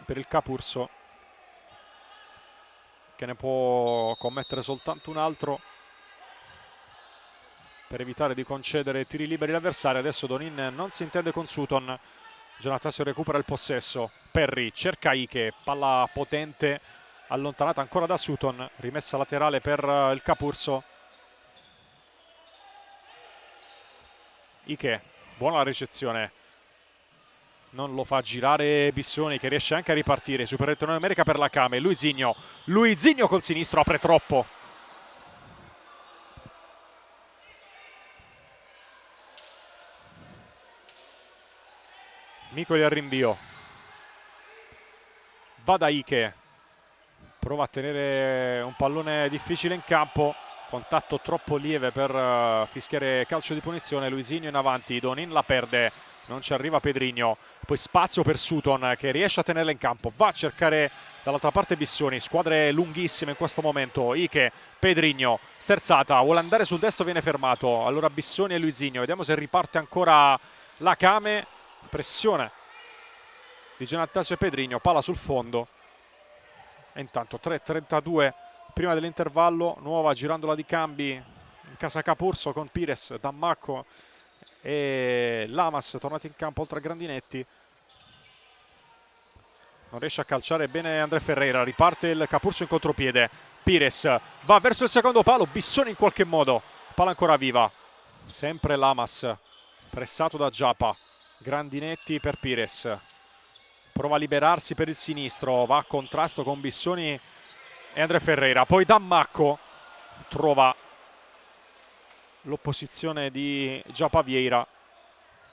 Speaker 1: per il Capurso, che ne può commettere soltanto un altro per evitare di concedere tiri liberi all'avversario. Adesso Donin non si intende con Sutton, Giannattasio recupera il possesso, Perry cerca Ike, palla potente allontanata ancora da Sutton, rimessa laterale per il Capurso. Ike, buona la ricezione, non lo fa girare Bissoni, che riesce anche a ripartire, supera il torneo numerica per la Kame. Luizinho col sinistro, apre troppo. Micoli al rinvio, va da Ike, prova a tenere un pallone difficile in campo, contatto troppo lieve per fischiare calcio di punizione. Luizinho in avanti, Donin la perde, non ci arriva Pedrinho, poi spazio per Sutton che riesce a tenerla in campo, va a cercare dall'altra parte Bissoni, squadre lunghissime in questo momento. Ike, Pedrinho, sterzata, vuole andare sul destro, viene fermato, allora Bissoni e Luizinho, vediamo se riparte ancora la Kame. Pressione di Giannattasio e Pedrinho, palla sul fondo. E intanto 3:32 prima dell'intervallo, nuova girandola di cambi in casa Capurso con Pires, Dammacco e Lamas tornati in campo oltre a Grandinetti. Non riesce a calciare bene André Ferreira, riparte il Capurso in contropiede. Pires va verso il secondo palo, Bissoni in qualche modo, palla ancora viva, sempre Lamas pressato da Giappa. Grandinetti per Pires, prova a liberarsi per il sinistro, va a contrasto con Bissoni e André Ferreira, poi Dammacco trova l'opposizione di Giappa Vieira,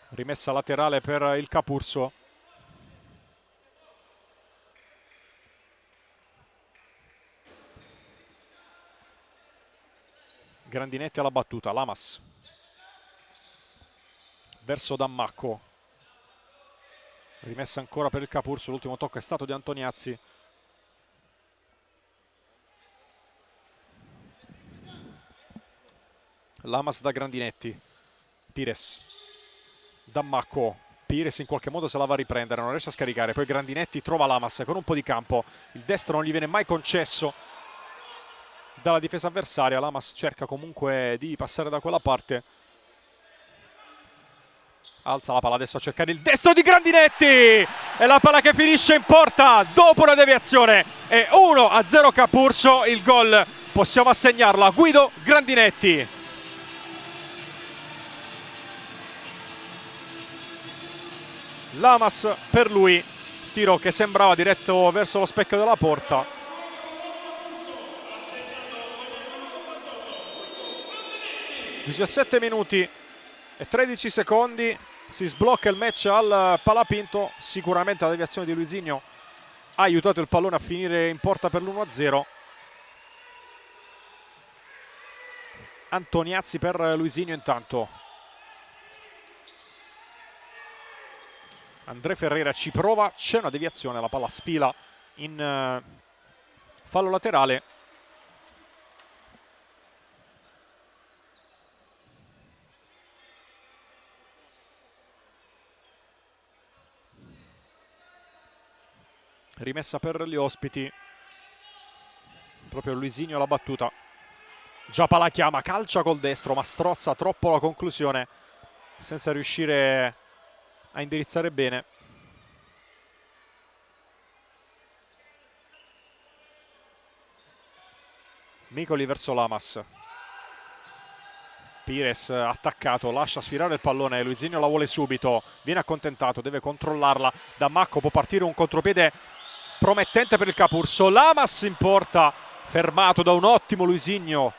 Speaker 1: rimessa laterale per il Capurso. Grandinetti alla battuta, Lamas verso Dammacco, rimessa ancora per il Capurso, l'ultimo tocco è stato di Antoniazzi. Lamas da Grandinetti, Pires, Dammacco, Pires in qualche modo se la va a riprendere, non riesce a scaricare, poi Grandinetti trova Lamas con un po' di campo, il destro non gli viene mai concesso dalla difesa avversaria. Lamas cerca comunque di passare da quella parte, alza la palla adesso a cercare il destro di Grandinetti e la palla che finisce in porta dopo la deviazione. È 1-0 Capurso, il gol possiamo assegnarlo a Guido Grandinetti. Lamas per lui, tiro che sembrava diretto verso lo specchio della porta. – 17 minuti e 13 secondi, si sblocca il match al Palapinto. Sicuramente la deviazione di Luizinho ha aiutato il pallone a finire in porta per l'1-0. Antoniazzi per Luizinho intanto. André Ferreira ci prova, c'è una deviazione, la palla sfila in fallo laterale. rimessa per gli ospiti, proprio Luisinho la battuta. Giappa la chiama, calcia col destro ma strozza troppo la conclusione senza riuscire a indirizzare bene. Micoli verso Lamas. Pires attaccato, lascia sfilare il pallone, Luisinho la vuole subito, viene accontentato, deve controllarla. Dammacco, può partire un contropiede promettente per il Capurso. Lamas in porta, fermato da un ottimo Luisinho.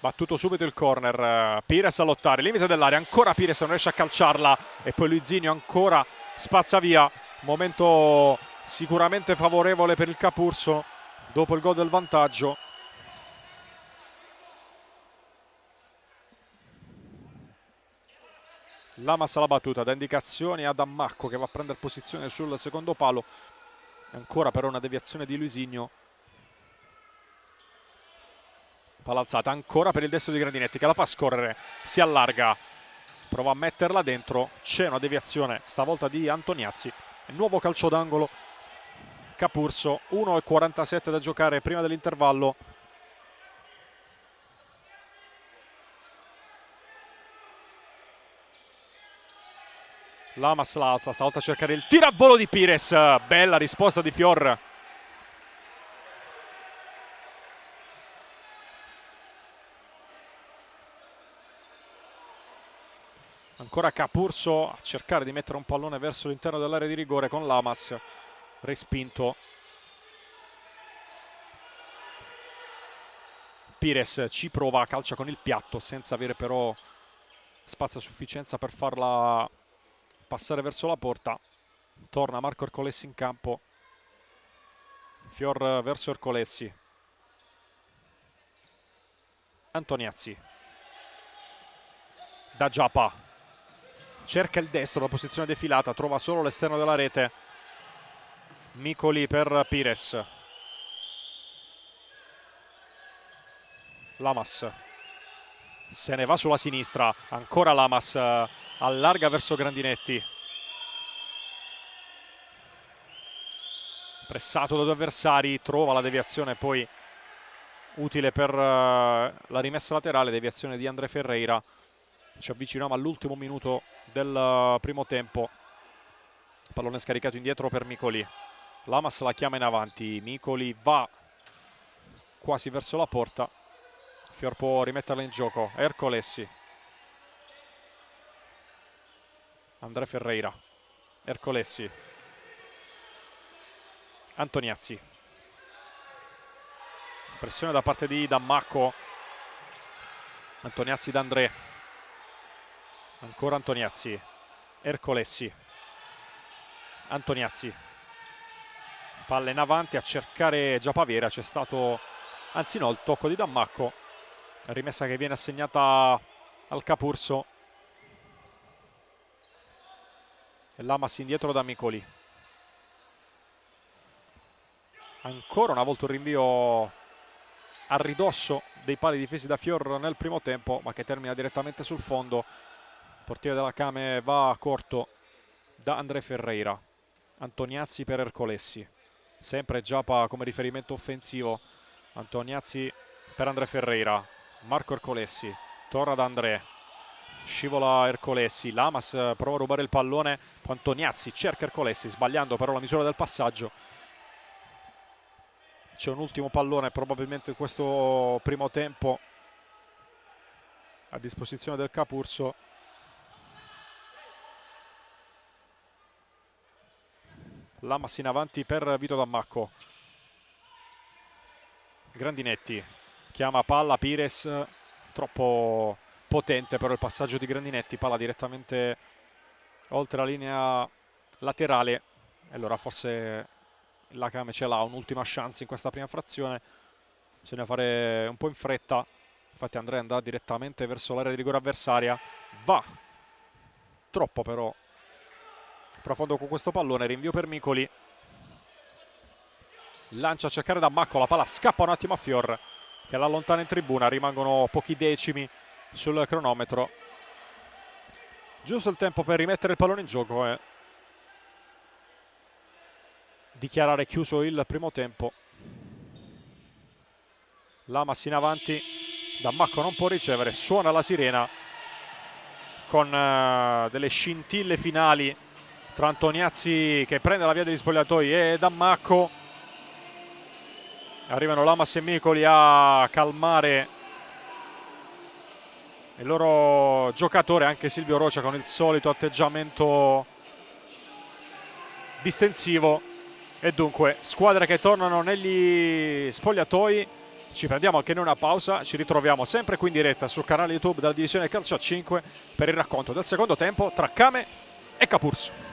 Speaker 1: Battuto subito il corner, Pires a lottare, limite dell'area, ancora Pires non riesce a calciarla e poi Luisinho ancora spazza via. Momento sicuramente favorevole per il Capurso dopo il gol del vantaggio. Lamas alla battuta, da indicazioni a Dammacco che va a prendere posizione sul secondo palo. Ancora però una deviazione di Luisinho. Palla alzata ancora per il destro di Grandinetti che la fa scorrere, si allarga, prova a metterla dentro, c'è una deviazione stavolta di Antoniazzi. Nuovo calcio d'angolo, Capurso, 1:47 da giocare prima dell'intervallo. Lamas la alza, stavolta a cercare il tiro a volo di Pires, bella risposta di Fior. Ancora Capurso a cercare di mettere un pallone verso l'interno dell'area di rigore con Lamas, respinto. Pires ci prova, calcia con il piatto senza avere però spazio a sufficienza per farla passare verso la porta. Torna Marco Ercolessi in campo. Fior verso Ercolessi. Antoniazzi. Da Giappa. Cerca il destro, la posizione defilata, trova solo l'esterno della rete. Micoli per Pires. Lamas se ne va sulla sinistra, ancora Lamas allarga verso Grandinetti. Pressato da due avversari, trova la deviazione poi utile per la rimessa laterale, deviazione di André Ferreira. Ci avviciniamo all'ultimo minuto del primo tempo. Pallone scaricato indietro per Micoli. Lamas la chiama in avanti, Micoli va quasi verso la porta. Fior può rimetterla in gioco, Ercolessi. André Ferreira. Ercolessi. Antoniazzi. Pressione da parte di Dammacco. Antoniazzi da André. Ancora Antoniazzi. Ercolessi. Antoniazzi. Palla in avanti a cercare Giapaviera. C'è stato, anzi no, il tocco di Dammacco. Rimessa che viene assegnata al Capurso. E Lamas indietro da Micoli. Ancora una volta un rinvio a ridosso dei pali difesi da Fior nel primo tempo, ma che termina direttamente sul fondo. Il portiere della Came va corto da André Ferreira. Antoniazzi per Ercolessi. Sempre Giappa come riferimento offensivo. Antoniazzi per André Ferreira. Marco Ercolessi. Torna da André. Scivola Ercolessi. Lamas prova a rubare il pallone. Antoniazzi cerca Ercolessi, sbagliando però la misura del passaggio. C'è un ultimo pallone probabilmente in questo primo tempo a disposizione del Capurso. Lamas in avanti per Vito Dammacco. Grandinetti chiama palla, Pires, troppo potente però il passaggio di Grandinetti, palla direttamente oltre la linea laterale. E allora forse la Came ce l'ha un'ultima chance in questa prima frazione, bisogna fare un po' in fretta. Infatti Andrea andrà direttamente verso l'area di rigore avversaria, va troppo però profondo con questo pallone, rinvio per Micoli, lancia a cercare Dammacco, la palla scappa un attimo a Fior che la allontana in tribuna, rimangono pochi decimi sul cronometro, giusto il tempo per rimettere il pallone in gioco. dichiarare chiuso il primo tempo. Lamas in avanti, Dammacco non può ricevere, suona la sirena con delle scintille finali tra Antoniazzi che prende la via degli spogliatoi e Dammacco. Arrivano Lamas e Micoli a calmare il loro giocatore, anche Silvio Rocia con il solito atteggiamento distensivo. E dunque squadre che tornano negli spogliatoi. Ci prendiamo anche noi una pausa, ci ritroviamo sempre qui in diretta sul canale YouTube della divisione calcio a 5 per il racconto del secondo tempo tra Came e Capurso.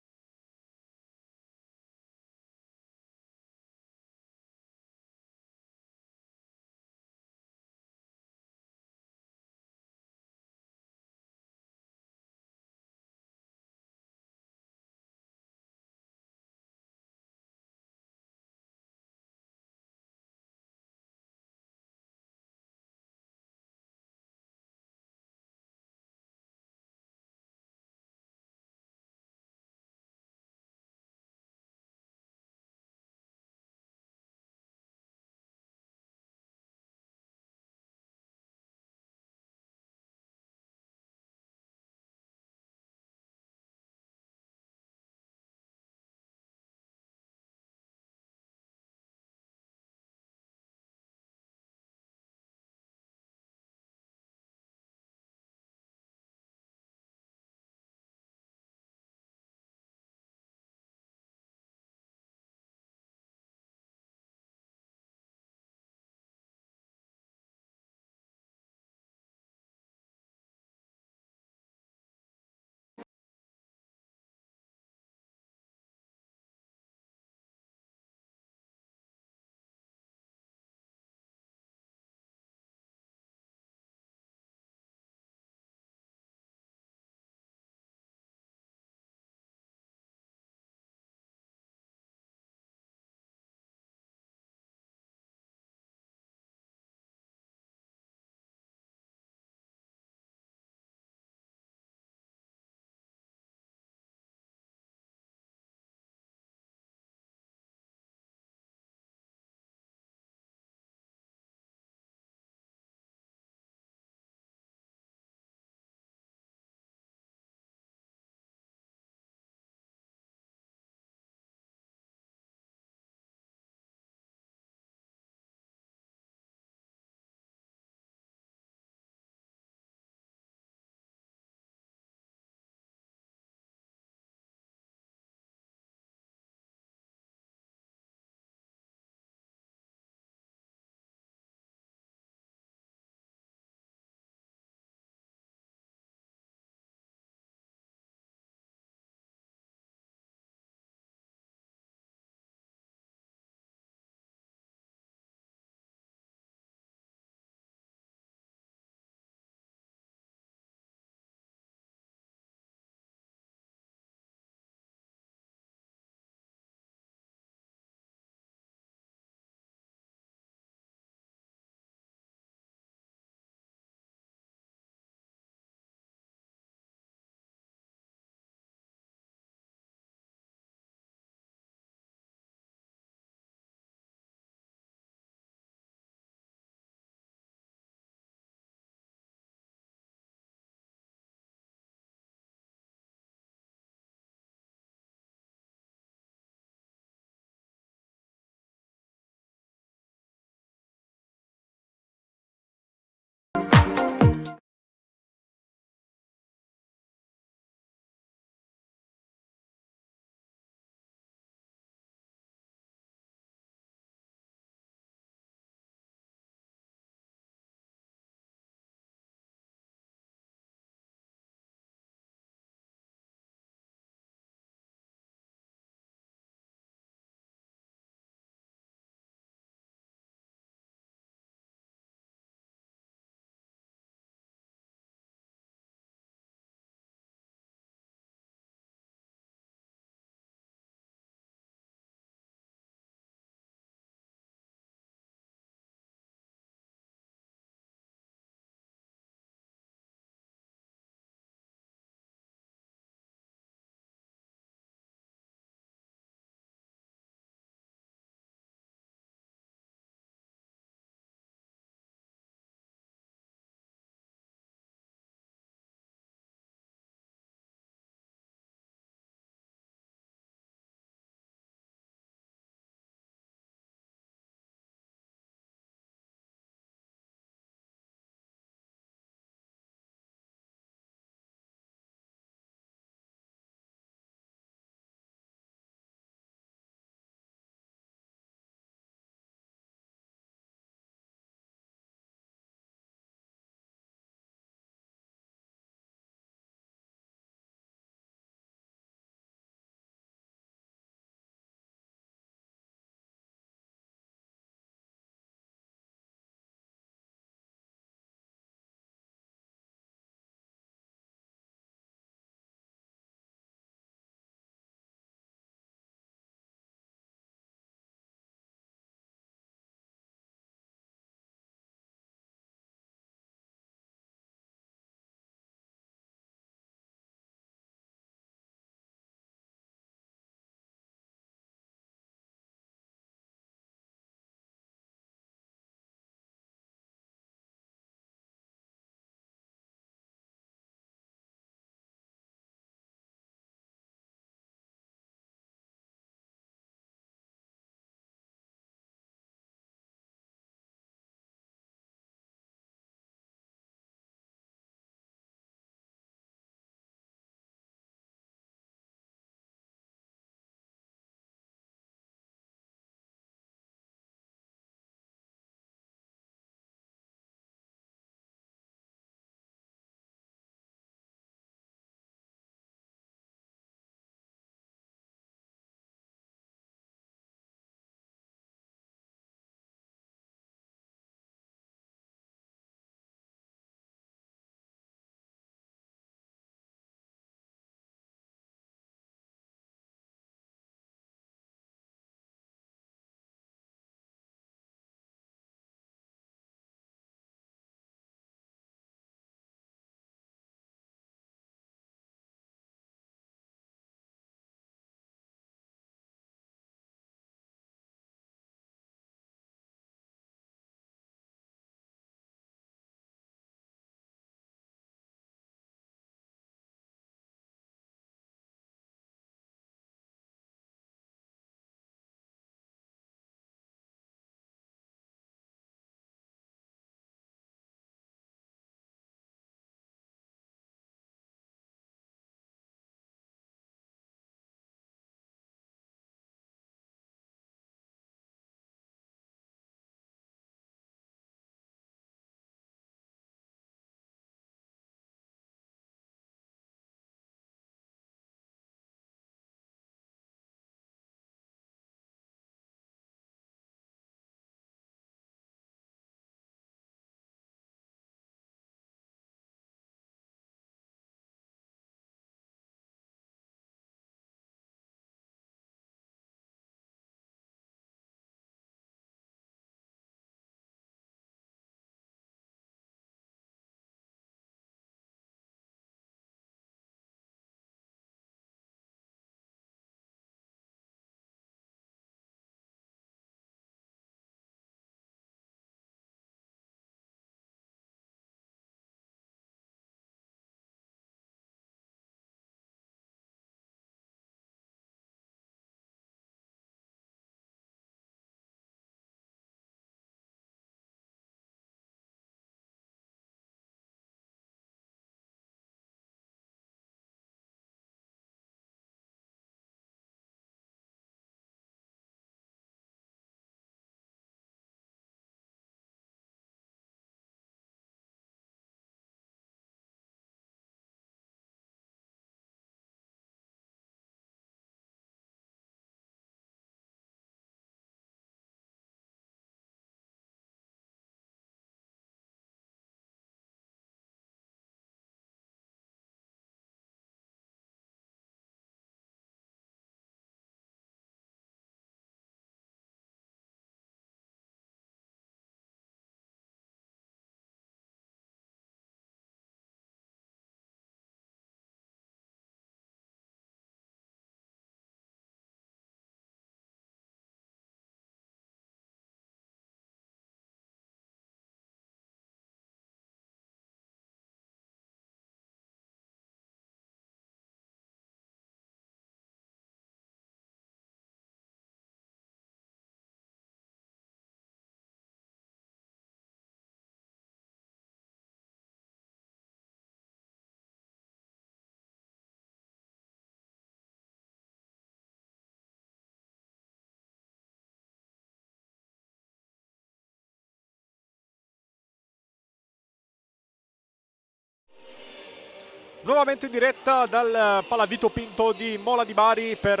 Speaker 1: Nuovamente in diretta dal Palavito Pinto di Mola di Bari per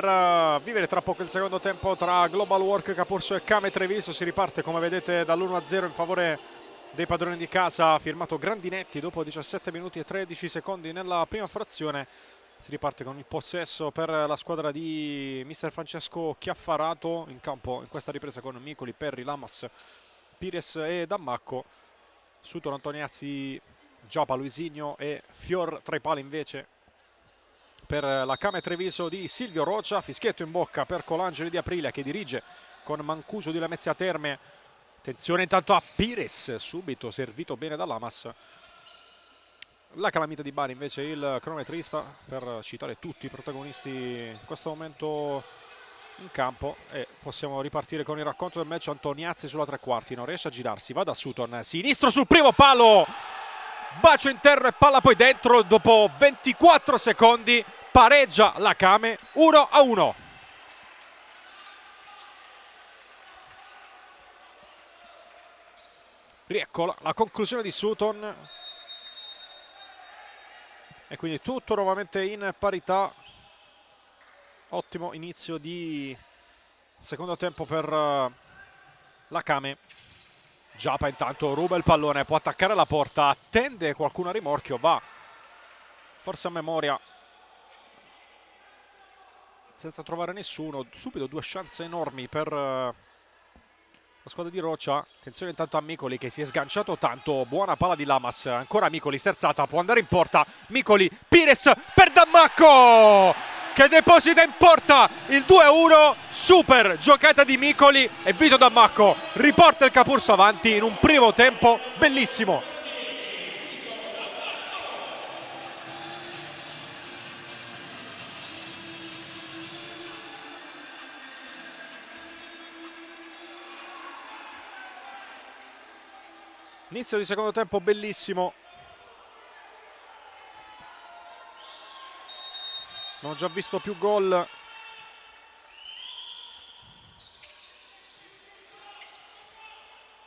Speaker 1: vivere tra poco il secondo tempo tra Global Work Capurso e Kame Treviso. Si riparte, come vedete, dall'1-0 in favore dei padroni di casa, firmato Grandinetti dopo 17 minuti e 13 secondi nella prima frazione. Si riparte con il possesso per la squadra di mister Francesco Chiaffarato, in campo in questa ripresa con Micoli, Perri, Lamas, Pires e Dammacco. Sutton, Antoniazzi, Giapa, Luisigno e Fior tra i pali invece per la Kame Treviso di Silvio Rocia. Fischietto in bocca per Colangeli di Aprilia che dirige con Mancuso di Lamezia Terme. Attenzione intanto a Pires, subito servito bene da Lamas. La calamita di Bari invece il cronometrista, per citare tutti i protagonisti in questo momento in campo, e possiamo ripartire con il racconto del match. Antoniazzi sulla tre quarti, non riesce a girarsi, va da Sutton, sinistro sul primo palo, bacio interno e palla poi dentro. Dopo 24 secondi pareggia la Kame 1-1. Rieccola la conclusione di Sutton e quindi tutto nuovamente in parità. Ottimo inizio di secondo tempo per la Kame. Giapa intanto ruba il pallone, può attaccare la porta, attende qualcuno a rimorchio, va forse a memoria senza trovare nessuno. Subito due chance enormi per la squadra di Rocia. Attenzione intanto a Micoli che si è sganciato tanto, buona palla di Lamas, ancora Micoli, sterzata, può andare in porta, Micoli, Pires per Dammacco che deposita in porta il 2-1, super giocata di Micoli e Vito Dammacco riporta il Capurso avanti in un primo tempo bellissimo. Inizio di secondo tempo bellissimo. Non ho già visto più gol.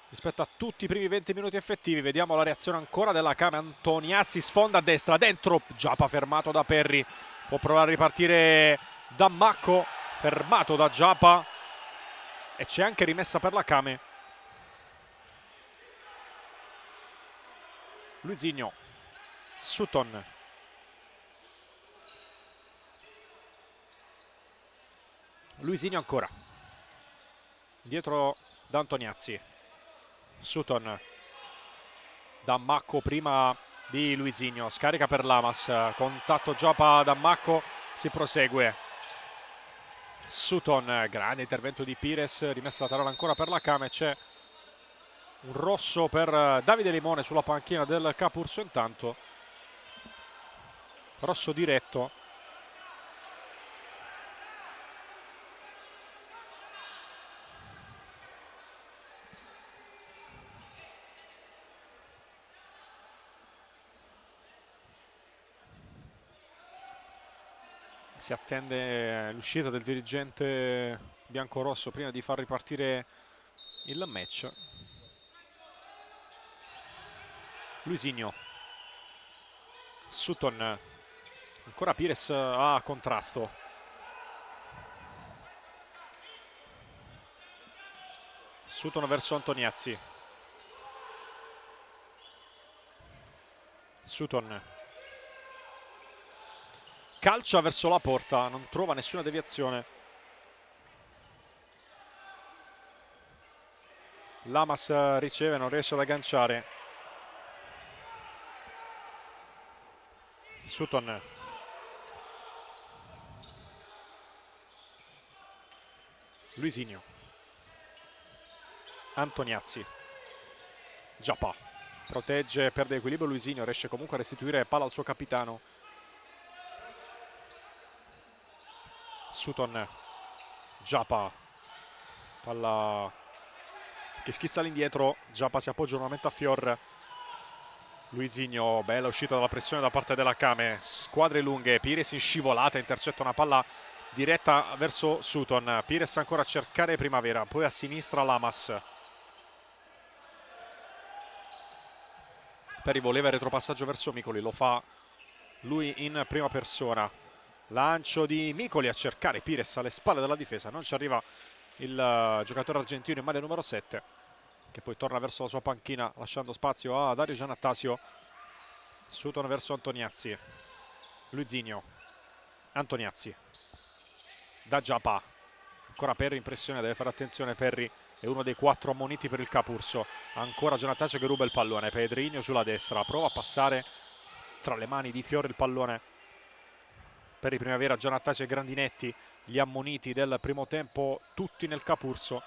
Speaker 1: Rispetto a tutti i primi 20 minuti effettivi. Vediamo la reazione ancora della Kame. Antoniazzi sfonda a destra, dentro, Giapa fermato da Perri. Può provare a ripartire Dammacco, fermato da Giapa. E c'è anche rimessa per la Kame. Luisigno, Sutton. Luisigno ancora. Dietro da Antoniazzi. Sutton. Dammacco prima di Luisigno. Scarica per Lamas. Contatto Giapa Dammacco. Si prosegue. Sutton. Grande intervento di Pires. Rimessa laterale ancora per la Kame. C'è un rosso per Davide Limone sulla panchina del Capurso intanto. Rosso diretto. Si attende l'uscita del dirigente biancorosso prima di far ripartire il match. Luisigno, Sutton, ancora Pires a contrasto. Sutton verso Antoniazzi. Sutton calcia verso la porta, non trova nessuna deviazione. Lamas riceve, non riesce ad agganciare. Sutton. Luisigno. Antoniazzi. Giapa. Protegge, perde equilibrio Luisigno, riesce comunque a restituire palla al suo capitano. Sutton. Giapa. Palla che schizza all'indietro. Giapa si appoggia nuovamente a Fior. Luisigno, bella uscita dalla pressione da parte della Kame. Squadre lunghe, Pires in scivolata, intercetta una palla diretta verso Sutton. Pires ancora a cercare Primavera, poi a sinistra Lamas. Perri voleva il retropassaggio verso Micoli, lo fa lui in prima persona. Lancio di Micoli a cercare Pires alle spalle della difesa, non ci arriva il giocatore argentino in maglia numero 7, che poi torna verso la sua panchina lasciando spazio a Dario Giannattasio. Sutton verso Antoniazzi, Luizinho, Antoniazzi, da Giapà, ancora Perry in pressione, deve fare attenzione Perry, è uno dei 4 ammoniti per il Capurso. Ancora Giannattasio che ruba il pallone, Pedrinho sulla destra, prova a passare tra le mani di Fiore il pallone per i Primavera. Giannattasio e Grandinetti, gli ammoniti del primo tempo, tutti nel Capurso.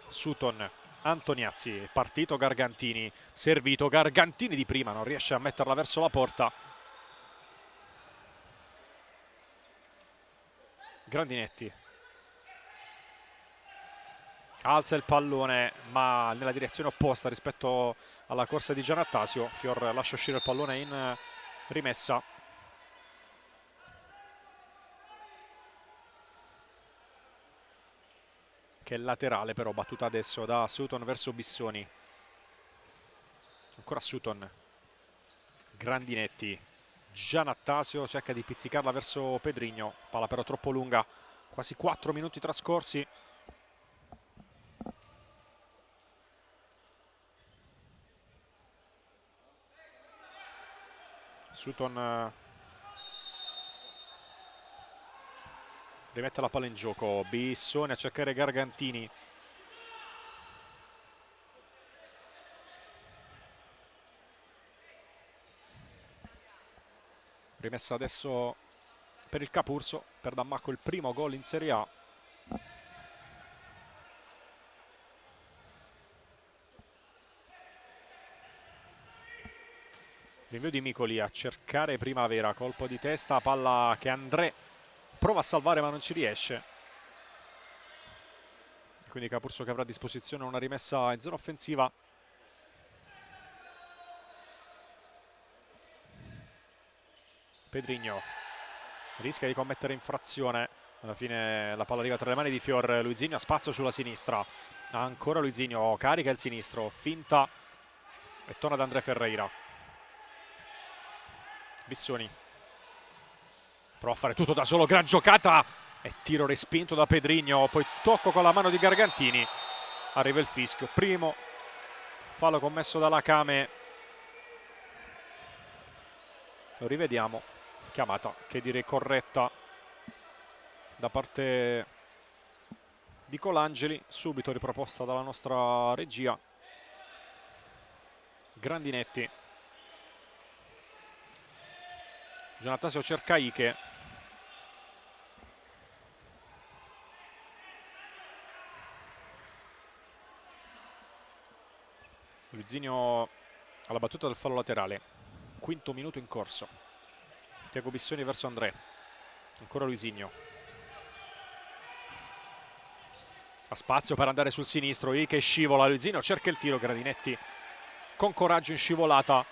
Speaker 1: Sutton, Antoniazzi, partito Gargantini, servito Gargantini di prima, non riesce a metterla verso la porta. Grandinetti alza il pallone ma nella direzione opposta rispetto alla corsa di Giannattasio. Fior lascia uscire il pallone in rimessa. Che è laterale però, battuta adesso da Sutton verso Bissoni. Ancora Sutton, Grandinetti, Giannattasio cerca di pizzicarla verso Pedrinho, palla però troppo lunga, quasi 4 minuti trascorsi. Sutton rimette la palla in gioco, Bissoni a cercare Gargantini. Rimessa adesso per il Capurso, per Dammacco il primo gol in Serie A. Rinvio di Micoli a cercare Primavera, colpo di testa, palla che André prova a salvare ma non ci riesce. Quindi Capurso che avrà a disposizione una rimessa in zona offensiva. Pedrinho rischia di commettere infrazione, alla fine la palla arriva tra le mani di Fior. Luizinho ha spazio sulla sinistra, ancora Luizinho carica il sinistro, finta e torna ad André Ferreira. Bissoni prova a fare tutto da solo, gran giocata e tiro respinto da Pedrinho, poi tocco con la mano di Gargantini, arriva il fischio, primo fallo commesso dalla Lacame. Lo rivediamo, chiamata che direi corretta da parte di Colangeli, subito riproposta dalla nostra regia. Grandinetti, Giannattasio cerca Ike, Luizinho alla battuta del fallo laterale, quinto minuto in corso. Tiago Bissoni verso André, ancora Luizinho, ha spazio per andare sul sinistro, Ike scivola, Luizinho cerca il tiro, Grandinetti con coraggio in scivolata,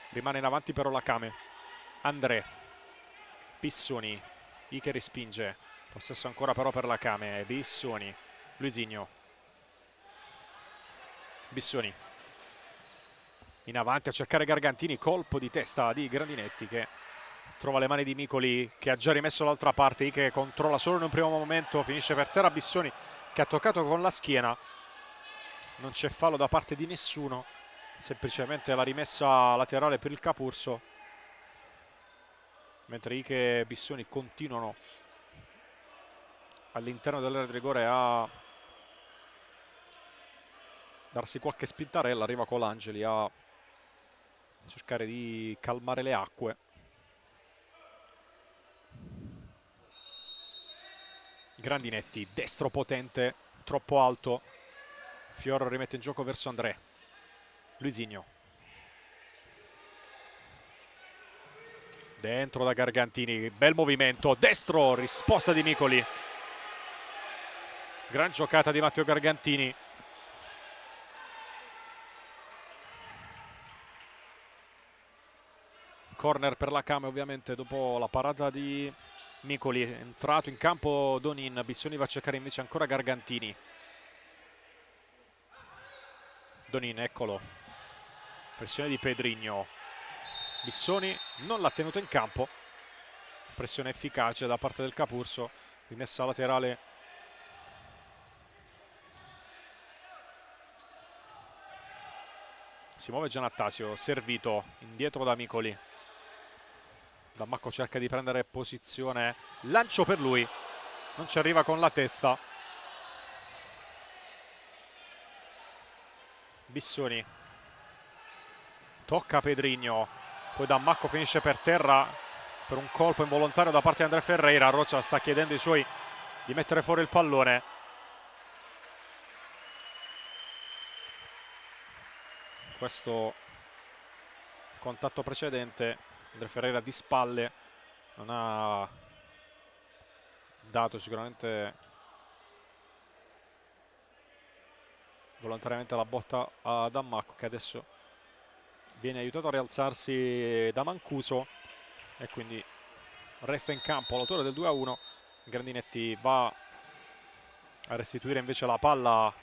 Speaker 1: rimane in avanti però Lacame. André, Bissoni, Ike respinge, possesso ancora però per Lacame, Bissoni, Luizinho, Bissoni in avanti a cercare Gargantini, colpo di testa di Grandinetti che trova le mani di Micoli che ha già rimesso l'altra parte. Ike controlla solo in un primo momento, finisce per terra Bissoni che ha toccato con la schiena, non c'è fallo da parte di nessuno, semplicemente la rimessa laterale per il Capurso, mentre Ike e Bissoni continuano all'interno dell'area di rigore a darsi qualche spintarella. Arriva Colangeli a cercare di calmare le acque. Grandinetti, destro potente, troppo alto, Fior rimette in gioco verso André. Luizinho, dentro da Gargantini, bel movimento, destro, risposta di Micoli, gran giocata di Matteo Gargantini. Corner per Lacame ovviamente dopo la parata di Micoli, è entrato in campo Donin, Bissoni va a cercare invece ancora Gargantini. Donin, eccolo, Pressione di Pedrinho. Bissoni non l'ha tenuto in campo. Pressione efficace da parte del Capurso. Rimessa laterale. Si muove Giannattasio, servito indietro da Micoli. Dammacco cerca di prendere posizione. Lancio per lui. Non ci arriva con la testa. Bissoni. Tocca Pedrinho. Poi Dammacco finisce per terra per un colpo involontario da parte di André Ferreira. Roccia sta chiedendo ai suoi di mettere fuori il pallone. Questo contatto precedente, André Ferreira di spalle, non ha dato sicuramente volontariamente la botta a Dammacco, che adesso viene aiutato a rialzarsi da Mancuso e quindi resta in campo l'autore del 2-1. Grandinetti va a restituire invece la palla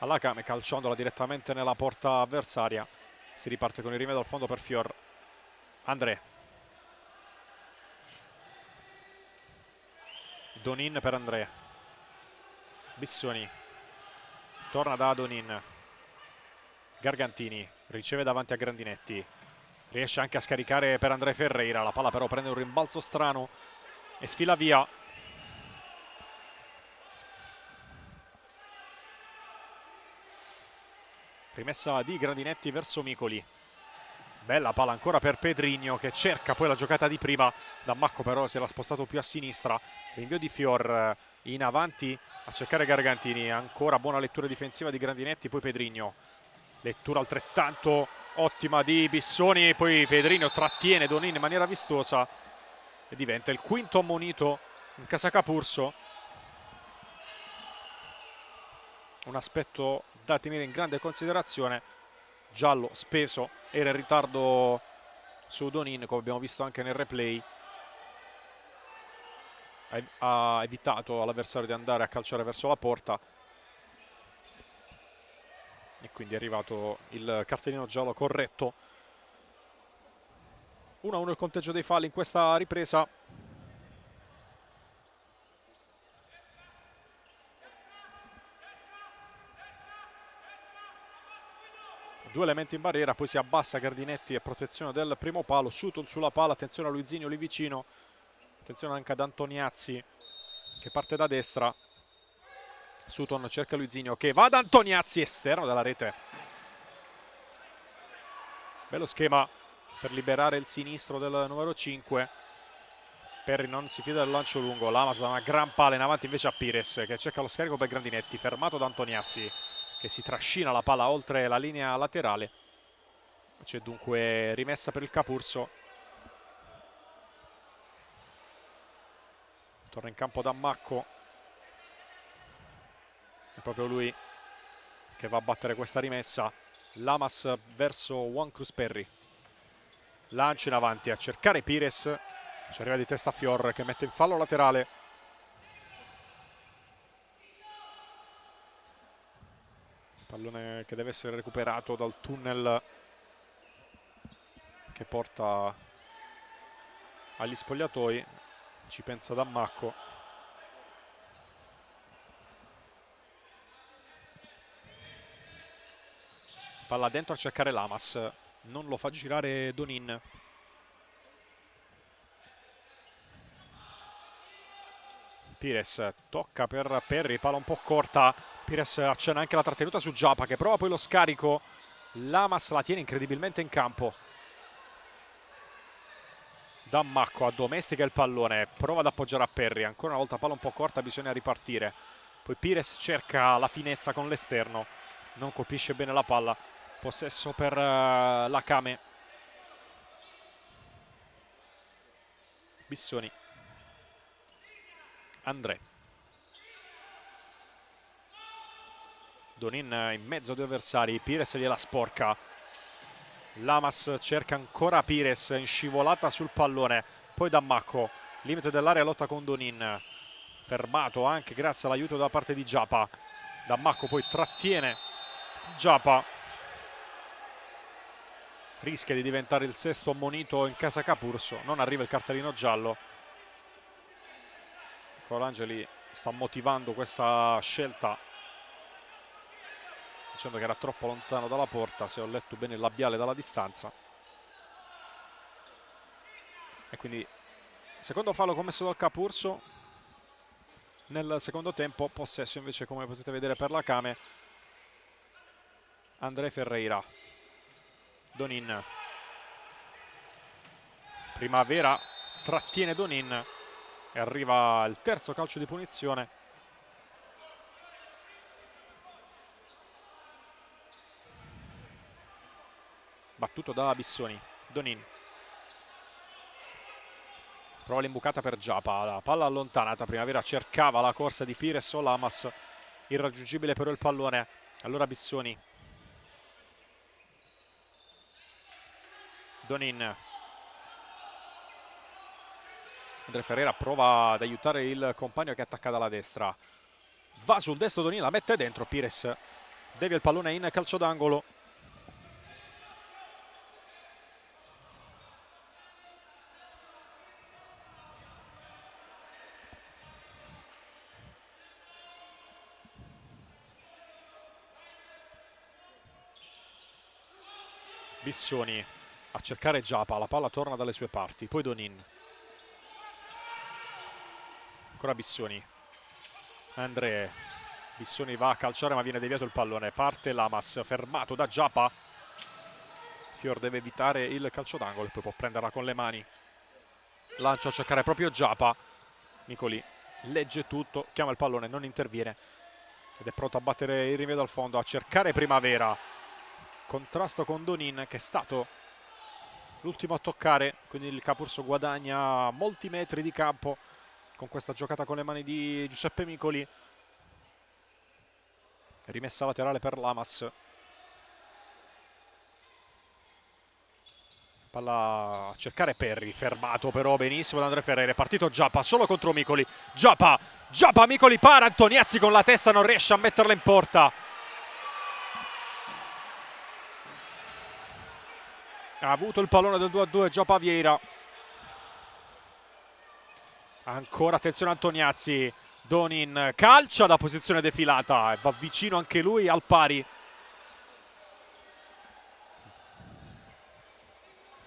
Speaker 1: alla Kame, calciandola direttamente nella porta avversaria. Si riparte con il rimedio al fondo per Fior. André. Donin per André. Bissoni. Torna da Donin. Gargantini riceve davanti a Grandinetti. Riesce anche a scaricare per André Ferreira. La palla però prende un rimbalzo strano e sfila via. Rimessa di Grandinetti verso Micoli. Bella palla ancora per Pedrinho, che cerca poi la giocata di prima. Dammacco però si era spostato più a sinistra. Rinvio di Fior in avanti a cercare Gargantini. Ancora buona lettura difensiva di Grandinetti. Poi Pedrinho. Lettura altrettanto ottima di Bissoni. Poi Pedrinho trattiene Donin in maniera vistosa e diventa il quinto ammonito in casa Capurso. Un aspetto da tenere in grande considerazione. Giallo speso, era in ritardo su Donin, come abbiamo visto anche nel replay. Ha evitato all'avversario di andare a calciare verso la porta e quindi è arrivato il cartellino giallo corretto. 1-1 il conteggio dei falli in questa ripresa. Due elementi in barriera, poi si abbassa Gardinetti a protezione del primo palo. Sutton sulla palla, attenzione a Luizinho lì vicino, attenzione anche ad Antoniazzi che parte da destra. Sutton cerca Luizinho che va ad Antoniazzi, esterno della rete. Bello schema per liberare il sinistro del numero 5. Perry non si fida del lancio lungo. Lamas da una gran palla in avanti invece a Pires, che cerca lo scarico per Grandinetti, fermato da Antoniazzi, che si trascina la palla oltre la linea laterale. C'è dunque rimessa per il Capurso. Torna in campo Dammacco. È proprio lui che va a battere questa rimessa. Lamas verso Juan Cruz Perry. Lancio in avanti a cercare Pires. Ci arriva di testa Fior che mette in fallo laterale. Pallone che deve essere recuperato dal tunnel che porta agli spogliatoi. Ci pensa Dammacco. Palla dentro a cercare Lamas. Non lo fa girare Donin. Pires tocca per Perry, palla un po' corta. Pires accenna anche la trattenuta su Giappa che prova poi lo scarico. Lamas la tiene incredibilmente in campo. Dammacco addomestica il pallone, prova ad appoggiare a Perry. Ancora una volta palla un po' corta, bisogna ripartire. Poi Pires cerca la finezza con l'esterno, non colpisce bene la palla. Possesso per la Kame. Bissoni. André. Donin in mezzo a due avversari. Pires gliela sporca. Lamas cerca ancora Pires in scivolata sul pallone. Poi Dammacco. Limite dell'area, lotta con Donin. Fermato anche grazie all'aiuto da parte di Giappa. Dammacco poi trattiene Giappa. rischia di diventare il sesto ammonito in casa Capurso. Non arriva il cartellino giallo. Colangeli sta motivando questa scelta dicendo che era troppo lontano dalla porta, se ho letto bene il labiale dalla distanza. E quindi secondo fallo commesso dal Capurso. Nel secondo tempo possesso invece, come potete vedere, per la Came. André Ferreira. Donin. Primavera trattiene Donin e arriva il terzo calcio di punizione. Battuto da Bissoni. Donin. Prova l'imbucata per Giapa, la palla allontanata. Primavera cercava la corsa di Pires o Lamas, irraggiungibile però il pallone. Allora Bissoni. Donin. André Ferreira prova ad aiutare il compagno che attacca dalla destra. Va sul destro Donin, la mette dentro. Pires devia il pallone in calcio d'angolo. Bissoni a cercare Giapa, la palla torna dalle sue parti, poi Donin. Ancora Bissoni. André. Bissoni va a calciare ma viene deviato il pallone. Parte Lamas, fermato da Giapa. Fior deve evitare il calcio d'angolo e poi può prenderla con le mani. Lancia a cercare proprio Giapa. Micoli legge tutto, chiama il pallone, non interviene. Ed è pronto a battere il rinvio dal fondo, a cercare Primavera. Contrasto con Donin che è stato l'ultimo a toccare, quindi il Capurso guadagna molti metri di campo con questa giocata con le mani di Giuseppe Micoli. Rimessa laterale per Lamas. Palla a cercare Perri, fermato però benissimo da André Ferreira. È partito Giapa solo contro Micoli. Giapa, Micoli para, Antoniazzi con la testa non riesce a metterla in porta. Ha avuto il pallone del 2-2 Giapa Vieira. Ancora attenzione Antoniazzi. Donin calcia da posizione defilata e va vicino anche lui al pari.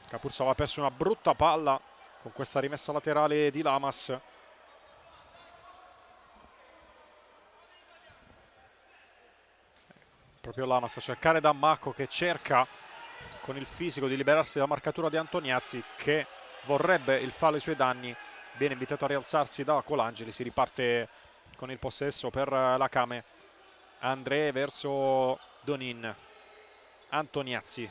Speaker 1: Capurso aveva perso una brutta palla con questa rimessa laterale di Lamas. Proprio Lamas a cercare Dammacco che cerca con il fisico di liberarsi dalla marcatura di Antoniazzi, che vorrebbe il fallo ai suoi danni. Viene invitato a rialzarsi da Colangeli. Si riparte con il possesso per la Came. André verso Donin. Antoniazzi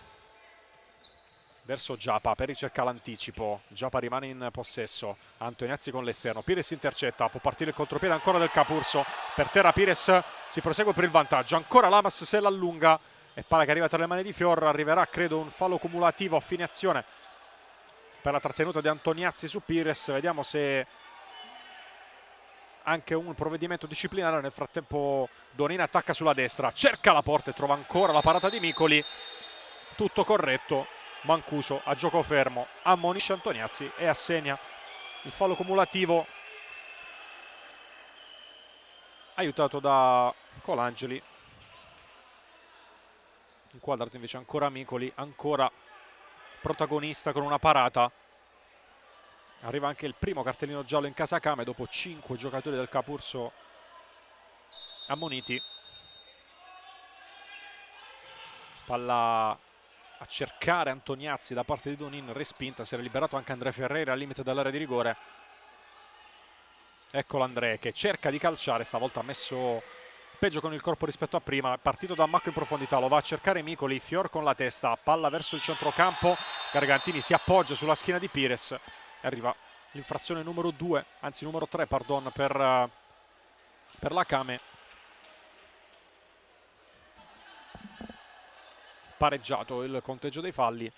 Speaker 1: verso Giapa per ricercare l'anticipo. Giapa rimane in possesso. Antoniazzi con l'esterno. Pires intercetta. Può partire il contropiede ancora del Capurso. Per terra Pires si prosegue per il vantaggio. Ancora Lamas se l'allunga. E palla che arriva tra le mani di Fior. Arriverà credo un fallo cumulativo a fine azione per la trattenuta di Antoniazzi su Pires. Vediamo se anche un provvedimento disciplinare. Nel frattempo Donin attacca sulla destra. Cerca la porta e trova ancora la parata di Micoli. Tutto corretto. Mancuso a gioco fermo ammonisce Antoniazzi e assegna il fallo cumulativo, aiutato da Colangeli. Inquadrato invece ancora Micoli, ancora protagonista con una parata. Arriva anche il primo cartellino giallo in casa Came dopo 5 giocatori del Capurso ammoniti. Palla a cercare Antoniazzi da parte di Donin, respinta. Si era liberato anche André Ferreira al limite dell'area di rigore. Eccolo André che cerca di calciare, stavolta ha messo peggio con il corpo rispetto a prima. Partito da Macco in profondità, lo va a cercare Micoli. Fior con la testa, palla verso il centrocampo. Gargantini si appoggia sulla schiena di Pires e arriva l'infrazione numero 2, anzi numero 3 pardon, per la Came. Pareggiato il conteggio dei falli.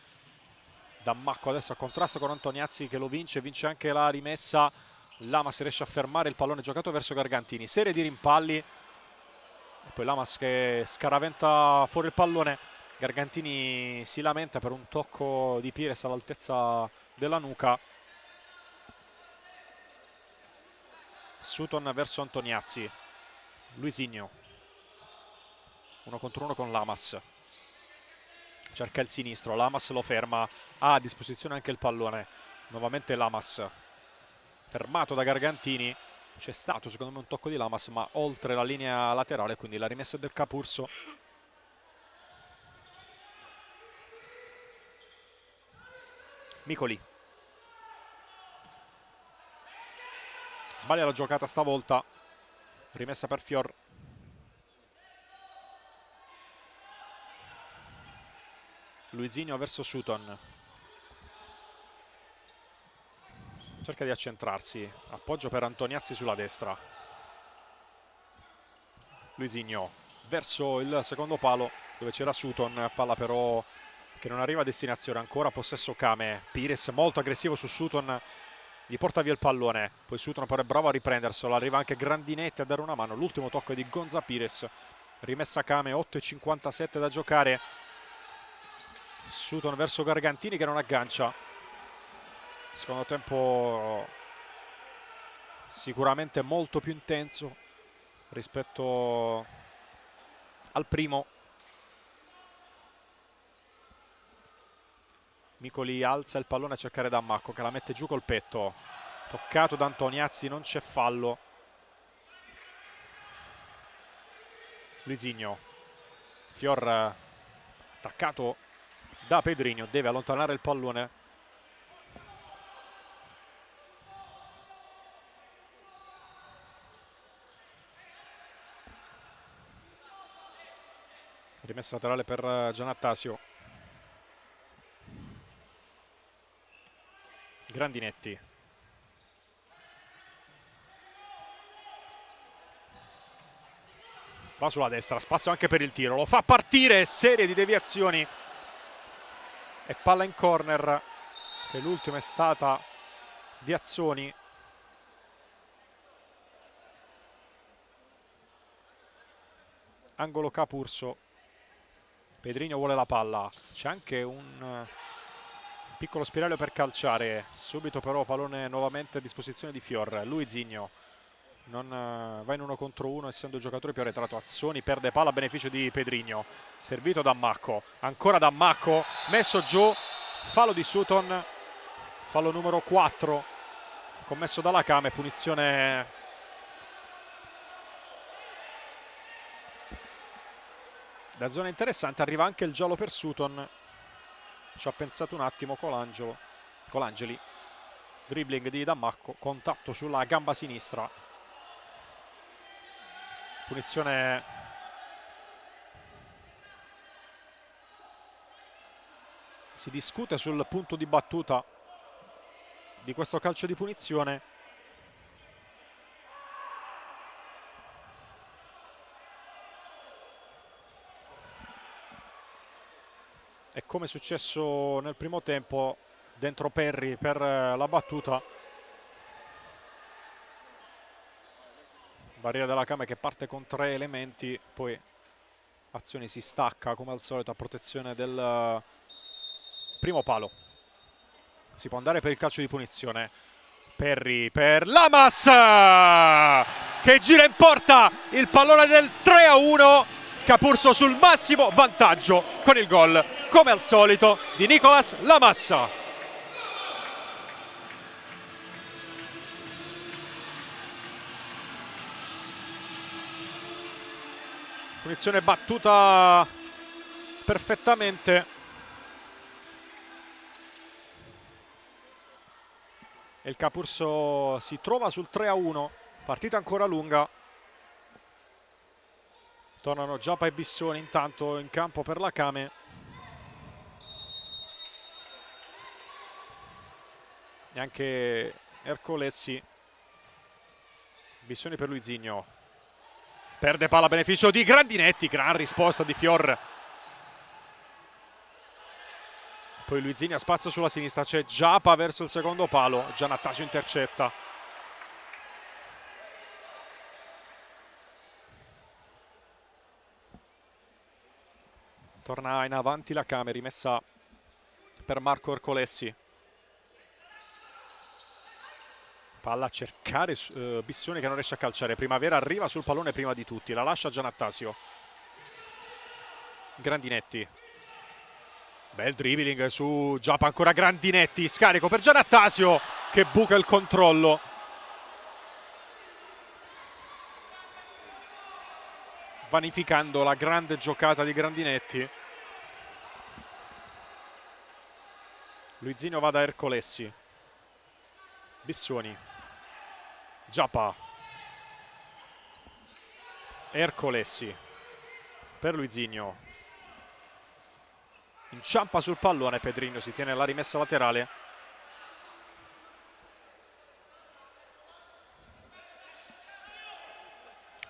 Speaker 1: Dammacco adesso a contrasto con Antoniazzi che lo vince anche la rimessa. Lamas riesce a fermare il pallone giocato verso Gargantini. Serie di rimpalli e poi Lamas che scaraventa fuori il pallone Gargantini si lamenta per un tocco di Pires all'altezza della nuca. Sutton verso Antoniazzi. Luisinho 1 contro 1 con Lamas, cerca il sinistro, Lamas lo ferma, ha a disposizione anche il pallone, nuovamente Lamas fermato da Gargantini. C'è stato secondo me un tocco di Lamas, ma oltre la linea laterale, quindi la rimessa del Capurso. Micoli sbaglia la giocata stavolta, rimessa per Fior. Luisinho verso Sutton, cerca di accentrarsi, appoggio per Antoniazzi sulla destra. Luisinho verso il secondo palo dove c'era Sutton, palla però che non arriva a destinazione, ancora possesso Kame. Pires molto aggressivo su Sutton, gli porta via il pallone, poi Sutton però è bravo a riprenderselo, arriva anche Grandinetti a dare una mano. L'ultimo tocco è di Gonza Pires, rimessa Kame, 8,57 da giocare. Sutton verso Gargantini che non aggancia. Secondo tempo sicuramente molto più intenso rispetto al primo. Micoli alza il pallone a cercare Dammacco che la mette giù col petto, toccato da Antoniazzi, non c'è fallo. Luisinho, Fior attaccato da Pedrinho, deve allontanare il pallone. Rimessa laterale per Giannattasio. Grandinetti. Va sulla destra, spazio anche per il tiro, lo fa partire, serie di deviazioni e palla in corner, che l'ultima è stata di Azzoni. Angolo Capurso. Pedrinho vuole la palla, c'è anche un piccolo spiraglio per calciare, subito però pallone nuovamente a disposizione di Fior. Luisinho non va in 1 contro 1 essendo il giocatore più arretrato. Azzoni perde palla a beneficio di Pedrinho, servito da Dammacco, ancora Dammacco, messo giù, fallo di Sutton, fallo numero 4 commesso dalla Kame, punizione da zona interessante. Arriva anche il giallo per Sutton, ci ha pensato un attimo Colangeli, dribbling di Dammacco, contatto sulla gamba sinistra, punizione si discute sul punto di battuta di questo calcio di punizione. E come è successo nel primo tempo, dentro Perry per la battuta. Barriera della Kame che parte con 3 elementi, poi Azioni si stacca come al solito a protezione del primo palo. Si può andare per il calcio di punizione. Perry per Lamas che gira in porta il pallone del 3-1. Capurso sul massimo vantaggio con il gol, come al solito, di Nicolas Lamas. Punizione battuta perfettamente. E il Capurso si trova sul 3-1. Partita ancora lunga. Tornano Giappa e Bissoni intanto in campo per la Kame. E anche Ercolezzi. Bissoni per Luisinho. Perde palla a beneficio di Grandinetti. Gran risposta di Fior. Poi Luisinho ha spazio sulla sinistra. C'è Giappa verso il secondo palo. Giannattasio intercetta. Torna in avanti la Kame, rimessa per Marco Ercolessi. Palla a cercare Bissoni che non riesce a calciare. Primavera arriva sul pallone prima di tutti, la lascia Giannattasio. Grandinetti. Bel dribbling su Giappa, ancora Grandinetti, scarico per Giannattasio che buca il controllo. Vanificando la grande giocata di Grandinetti. Luizinho va da Ercolessi. Bissoni. Giappa. Ercolessi. Per Luizinho. Inciampa sul pallone Pedrinho, si tiene la rimessa laterale.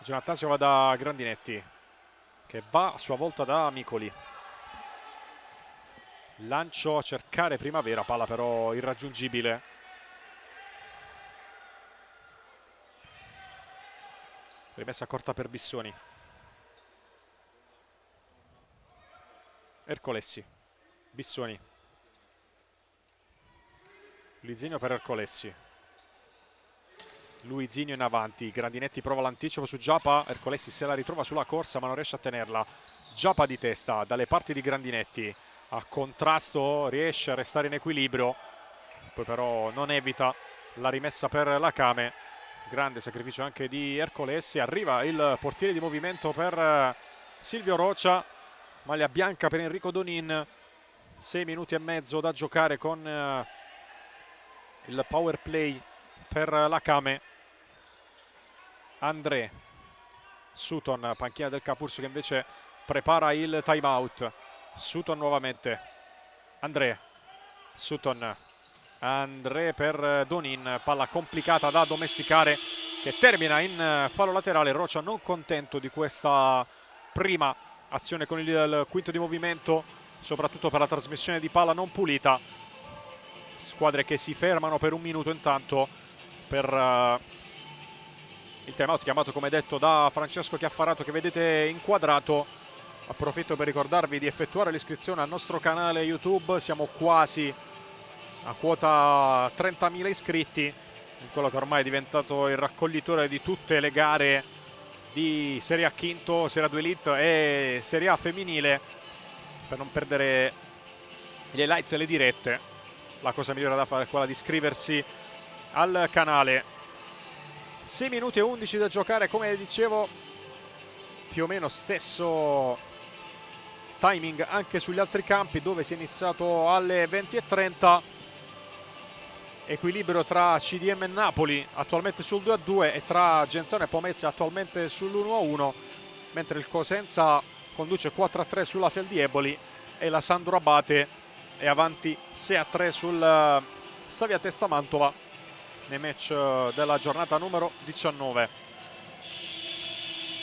Speaker 1: Giannattasio va da Grandinetti, che va a sua volta da Micoli. Lancio a cercare Primavera, palla però irraggiungibile. Rimessa corta per Bissoni. Ercolessi. Bissoni. Luizinho per Ercolessi. Luizinho in avanti. Grandinetti prova l'anticipo su Giappa. Ercolessi se la ritrova sulla corsa ma non riesce a tenerla. Giappa di testa dalle parti di Grandinetti. A contrasto riesce a restare in equilibrio. Poi però non evita la rimessa per la Kame. Grande sacrificio anche di Ercolessi. Arriva il portiere di movimento per Silvio Rocia. Maglia bianca per Enrico Donin. 6 minuti e mezzo da giocare con il power play per la Kame. André. Sutton, panchina del Capurso che invece prepara il time out. Sutton nuovamente. André. Sutton. André per Donin. Palla complicata da domesticare che termina in fallo laterale. Rocia non contento di questa prima azione con il quinto di movimento, soprattutto per la trasmissione di palla non pulita. Squadre che si fermano per un minuto intanto per il timeout chiamato come detto da Francesco Chiaffarato che vedete inquadrato. Approfitto per ricordarvi di effettuare l'iscrizione al nostro canale YouTube. Siamo quasi a quota 30.000 iscritti in quello che ormai è diventato il raccoglitore di tutte le gare di Serie A Quinto, Serie A2 Elite e Serie A femminile. Per non perdere gli highlights e le dirette, la cosa migliore da fare è quella di iscriversi al canale. 6 minuti e 11 da giocare, come dicevo, più o meno stesso timing anche sugli altri campi dove si è iniziato alle 20:30. Equilibrio tra CDM e Napoli attualmente sul 2-2 e tra Genzano e Pomezia attualmente sull'1-1, mentre il Cosenza conduce 4-3 sulla Fiel di Eboli e la Sandro Abate è avanti 6-3 sul Savia Testa Mantova nei match della giornata numero 19.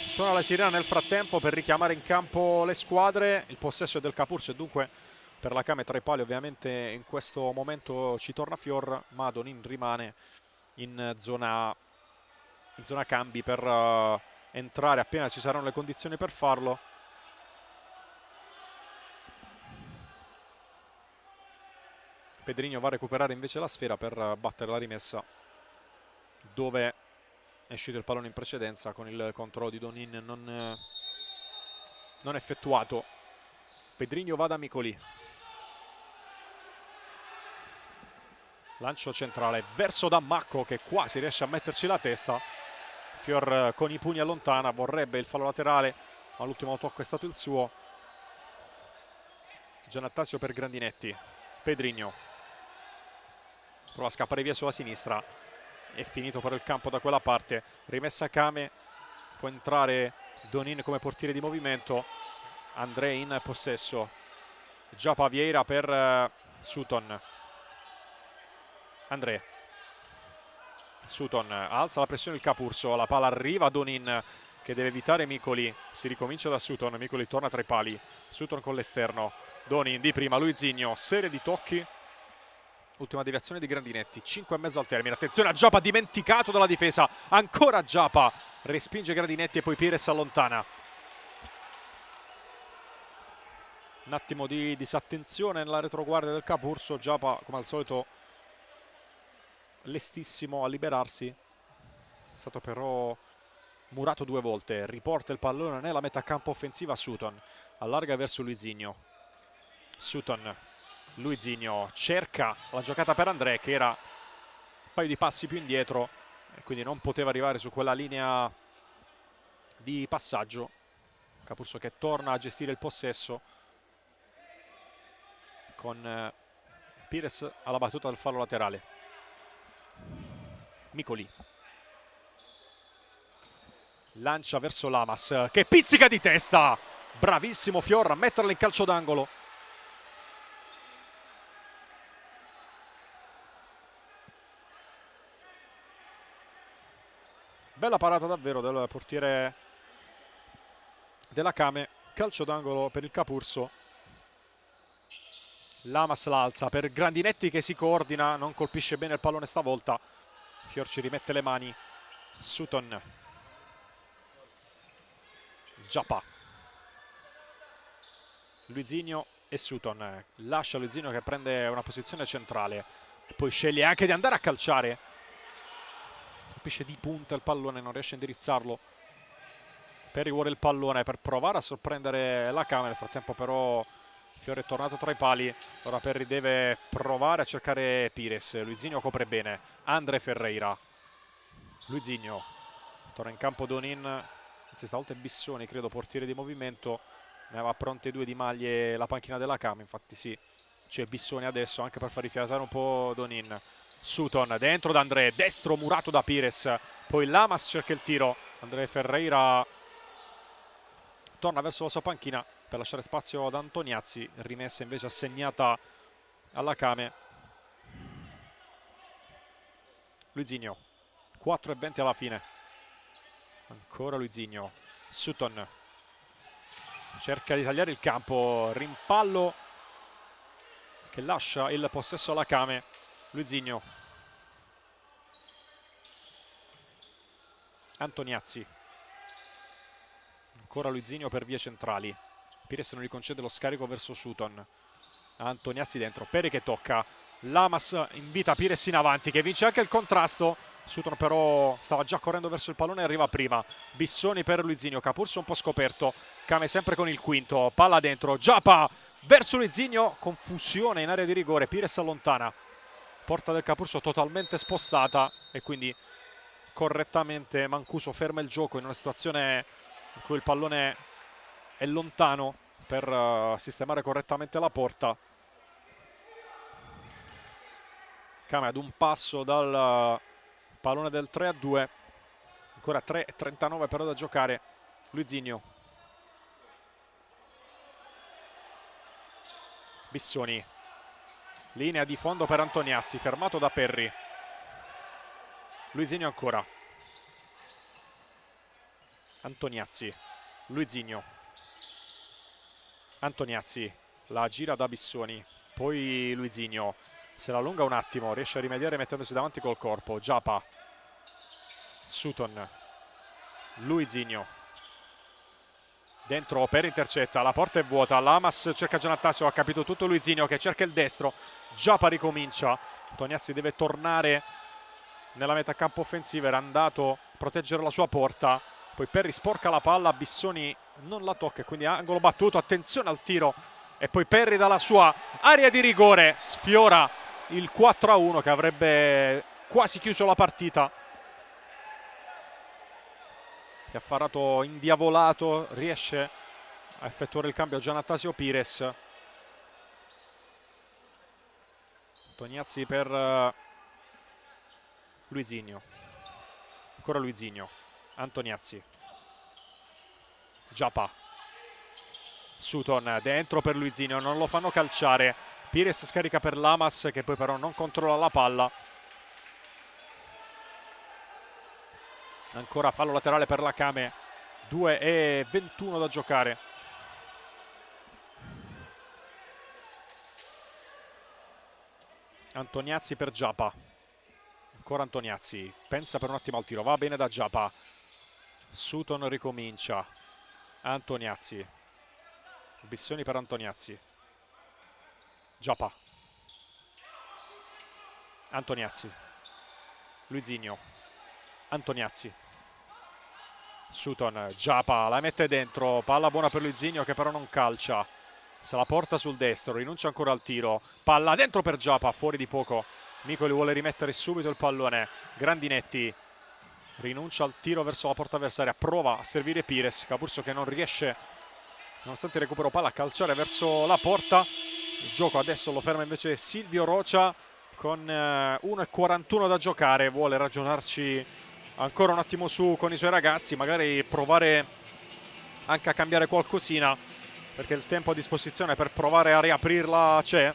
Speaker 1: Suona la sirena nel frattempo per richiamare in campo le squadre. Il possesso è del Capurso e dunque per la Kame tra i pali ovviamente in questo momento ci torna Fior, ma Donin rimane in zona cambi per entrare appena ci saranno le condizioni per farlo. Pedrinho va a recuperare invece la sfera per battere la rimessa dove è uscito il pallone in precedenza con il controllo di Donin non effettuato. Pedrinho va da Micoli. Lancio centrale verso Dammacco che quasi riesce a metterci la testa. Fior con i pugni allontana, vorrebbe il fallo laterale ma l'ultimo tocco è stato il suo. Giannattasio per Grandinetti. Pedrinho prova a scappare via sulla sinistra, è finito per il campo da quella parte. Rimessa Kame, può entrare Donin come portiere di movimento. André in possesso. Giappa Vieira per Sutton. André. Sutton alza la pressione il Capurso, la palla arriva a Donin che deve evitare Micoli. Si ricomincia da Sutton, Micoli torna tra i pali. Sutton con l'esterno. Donin di prima, Luizinho, serie di tocchi. Ultima deviazione di Grandinetti, 5,5 al termine. Attenzione a Giappa, dimenticato dalla difesa. Ancora Giappa, respinge Grandinetti e poi Pires allontana. Un attimo di disattenzione nella retroguardia del Capurso. Giapa come al solito lestissimo a liberarsi, è stato però murato 2 volte. Riporta il pallone nella metà campo offensiva. Sutton allarga verso Luizinho. Sutton, Luizinho cerca la giocata per André, che era un paio di passi più indietro e quindi non poteva arrivare su quella linea di passaggio. Capurso che torna a gestire il possesso con Pires alla battuta del fallo laterale. Micoli lancia verso Lamas, che pizzica di testa. Bravissimo Fior a metterla in calcio d'angolo. Bella parata davvero del portiere della Kame. Calcio d'angolo per il Capurso. Lamas l'alza per Grandinetti che si coordina, non colpisce bene il pallone stavolta. Fior ci rimette le mani. Sutton, Giapa, Luizinho e Sutton. Lascia Luizinho che prende una posizione centrale, poi sceglie anche di andare a calciare. Colpisce di punta il pallone, non riesce a indirizzarlo. Perry vuole il pallone per provare a sorprendere la Kame. Nel frattempo però Fiore è tornato tra i pali. Ora Perry deve provare a cercare Pires. Luizinho copre bene. André Ferreira. Luizinho. Torna in campo Donin. Anzi, stavolta è Bissoni, credo, portiere di movimento. Ne aveva pronte 2 di maglie la panchina della Kame. Infatti sì, c'è Bissoni adesso anche per far rifiatare un po' Donin. Sutton dentro da André. Destro murato da Pires. Poi Lamas cerca il tiro. André Ferreira torna verso la sua panchina per lasciare spazio ad Antoniazzi, rimessa invece assegnata alla Kame. Luizinho, 4:20 alla fine. Ancora Luizinho. Sutton cerca di tagliare il campo, rimpallo che lascia il possesso alla Kame. Luizinho, Antoniazzi, ancora Luizinho per vie centrali. Pires non gli concede lo scarico verso Sutton. Antoniazzi dentro, Perry che tocca. Lamas invita Pires in avanti, che vince anche il contrasto. Sutton però stava già correndo verso il pallone e arriva prima. Bissoni per Luizinho, Capurso un po' scoperto. Kame sempre con il quinto, palla dentro. Giapa verso Luizinho, confusione in area di rigore. Pires allontana. Porta del Capurso totalmente spostata e quindi correttamente Mancuso ferma il gioco in una situazione in cui il pallone è lontano per sistemare correttamente la porta. Kame ad un passo dal pallone del 3-2. Ancora 3:39 però da giocare. Luizinho, Bissoni, linea di fondo per Antoniazzi, fermato da Perry. Luizinho ancora. Antoniazzi, Luizinho, Antoniazzi, la gira da Bissoni, poi Luizinho, se la allunga un attimo, riesce a rimediare mettendosi davanti col corpo. Giapa, Sutton, Luizinho, dentro per intercetta, la porta è vuota. Lamas cerca Giannattasio, ha capito tutto Luizinho che cerca il destro. Giapa ricomincia. Antoniazzi deve tornare nella metà campo offensiva, era andato a proteggere la sua porta. Poi Perry sporca la palla, Bissoni non la tocca, quindi angolo battuto, attenzione al tiro. E poi Perry dalla sua area di rigore sfiora il 4-1 che avrebbe quasi chiuso la partita. Che affarato indiavolato, riesce a effettuare il cambio Giannattasio Pires. Antoniazzi per Luizinho, ancora Luizinho, Antoniazzi, Giapa, Sutton dentro per Luizinho, non lo fanno calciare. Pires scarica per Lamas che poi però non controlla la palla. Ancora fallo laterale per la Kame, 2:21 da giocare. Antoniazzi per Giapa, ancora Antoniazzi, pensa per un attimo al tiro, va bene da Giapa. Sutton ricomincia, Antoniazzi, Bissoni per Antoniazzi. Giappa. Antoniazzi. Luizinho. Antoniazzi. Sutton. Giappa la mette dentro. Palla buona per Luizinho che però non calcia. Se la porta sul destro. Rinuncia ancora al tiro. Palla dentro per Giappa. Fuori di poco. Micoli vuole rimettere subito il pallone. Grandinetti. Rinuncia al tiro verso la porta avversaria. Prova a servire Pires. Capurso che non riesce, nonostante il recupero palla, a calciare verso la porta. Il gioco adesso lo ferma invece Silvio Rocia con 1:41 da giocare. Vuole ragionarci ancora un attimo su con i suoi ragazzi, magari provare anche a cambiare qualcosina, perché il tempo a disposizione per provare a riaprirla c'è.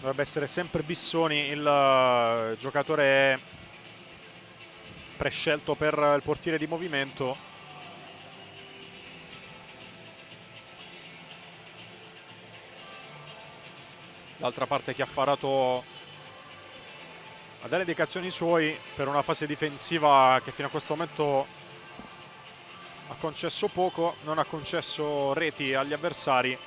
Speaker 1: Dovrebbe essere sempre Bissoni il giocatore prescelto per il portiere di movimento. D'altra parte Chiaffarato ha delle indicazioni suoi per una fase difensiva che fino a questo momento ha concesso poco, non ha concesso reti agli avversari.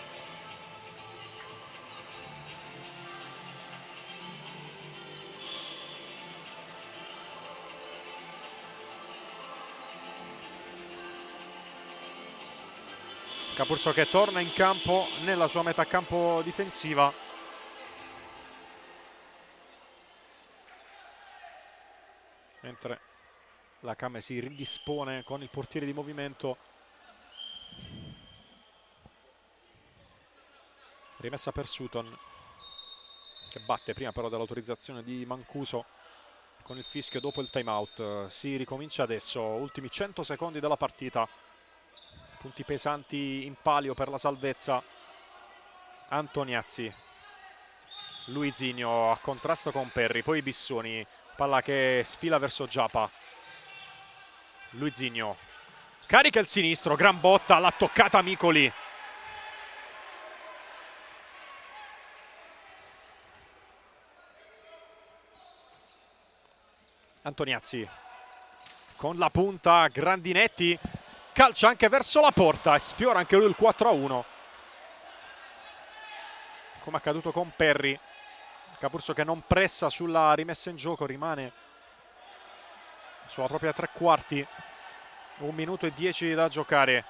Speaker 1: Capurso che torna in campo nella sua metà campo difensiva. Mentre la Came si ridispone con il portiere di movimento. Rimessa per Sutton, che batte prima però dell'autorizzazione di Mancuso con il fischio dopo il time out. Si ricomincia adesso, ultimi 100 secondi della partita. Punti pesanti in palio per la salvezza. Antoniazzi. Luizinho a contrasto con Perri, poi Bissoni. Palla che sfila verso Giappa. Luizinho. Carica il sinistro, gran botta, l'ha toccata Micoli. Antoniazzi. Con la punta Grandinetti. Calcia anche verso la porta e sfiora anche lui il 4-1. Come accaduto con Perri. Capurso che non pressa sulla rimessa in gioco, rimane sulla propria tre quarti. 1 minuto e 10 da giocare.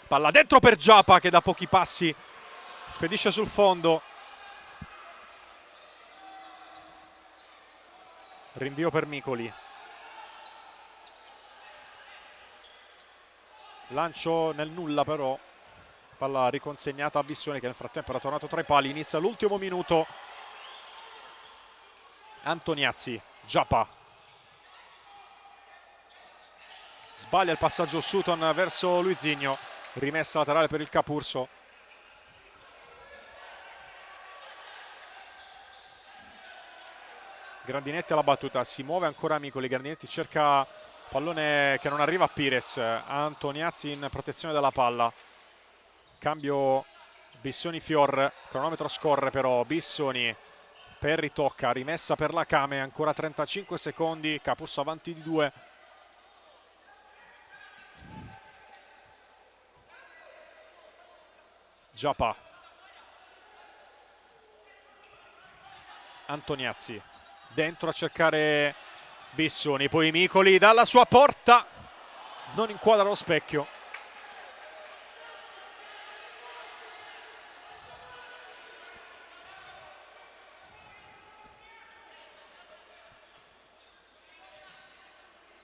Speaker 1: Palla dentro per Giappa che da pochi passi spedisce sul fondo. Rinvio per Micoli. Lancio nel nulla però. Palla riconsegnata a Bissoni che nel frattempo era tornato tra i pali. Inizia l'ultimo minuto. Antoniazzi. Giappa. Sbaglia il passaggio Sutton verso Luizinho. Rimessa laterale per il Capurso. Grandinetti alla battuta. Si muove ancora Micoli. Grandinetti cerca pallone che non arriva a Pires. Antoniazzi in protezione della palla. Cambio Bissoni-Fior. Cronometro scorre però. Bissoni. Perri tocca. Rimessa per la Came. Ancora 35 secondi. Capurso avanti di 2. Giappa. Antoniazzi dentro a cercare Bissoni, poi Micoli dalla sua porta non inquadra lo specchio.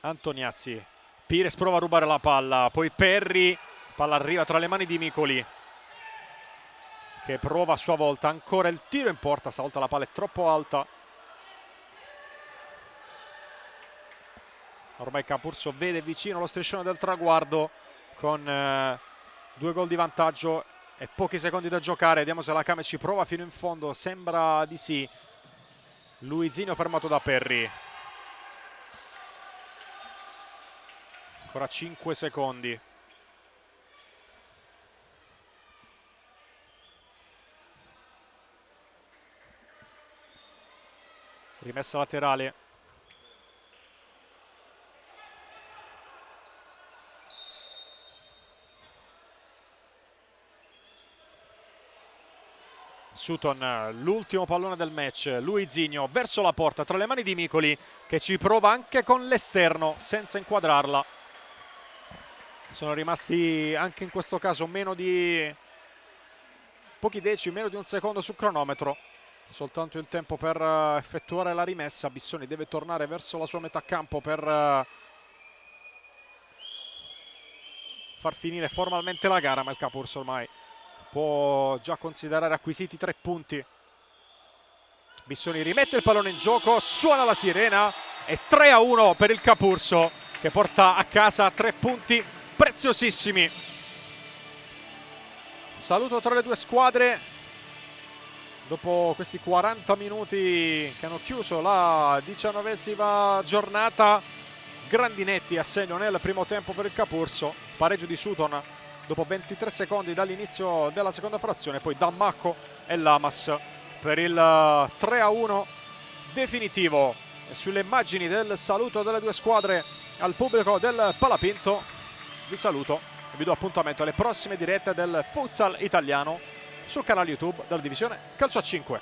Speaker 1: Antoniazzi. Pires prova a rubare la palla, poi Perri, palla arriva tra le mani di Micoli che prova a sua volta ancora il tiro in porta, stavolta la palla è troppo alta. Ormai Capurso vede vicino lo striscione del traguardo con 2 gol di vantaggio e pochi secondi da giocare. Vediamo se la Came ci prova fino in fondo, sembra di sì. Luizinho fermato da Perri. Ancora 5 secondi. Rimessa laterale. Sutton, l'ultimo pallone del match, Luizinho verso la porta tra le mani di Micoli, che ci prova anche con l'esterno senza inquadrarla. Sono rimasti anche in questo caso meno di pochi decimi, meno di un secondo sul cronometro. Soltanto il tempo per effettuare la rimessa. Bissoni deve tornare verso la sua metà campo per far finire formalmente la gara, ma il Capurso ormai può già considerare acquisiti 3 punti. Bissoni rimette il pallone in gioco, suona la sirena e 3-1 per il Capurso, che porta a casa 3 punti preziosissimi. Saluto tra le due squadre dopo questi 40 minuti che hanno chiuso la 19ª giornata. Grandinetti a segno nel primo tempo per il Capurso, pareggio di Sutton dopo 23 secondi dall'inizio della seconda frazione, poi Dammacco e Lamas per il 3-1 definitivo. E sulle immagini del saluto delle due squadre al pubblico del Palapinto vi saluto e vi do appuntamento alle prossime dirette del futsal italiano sul canale YouTube della divisione Calcio a 5.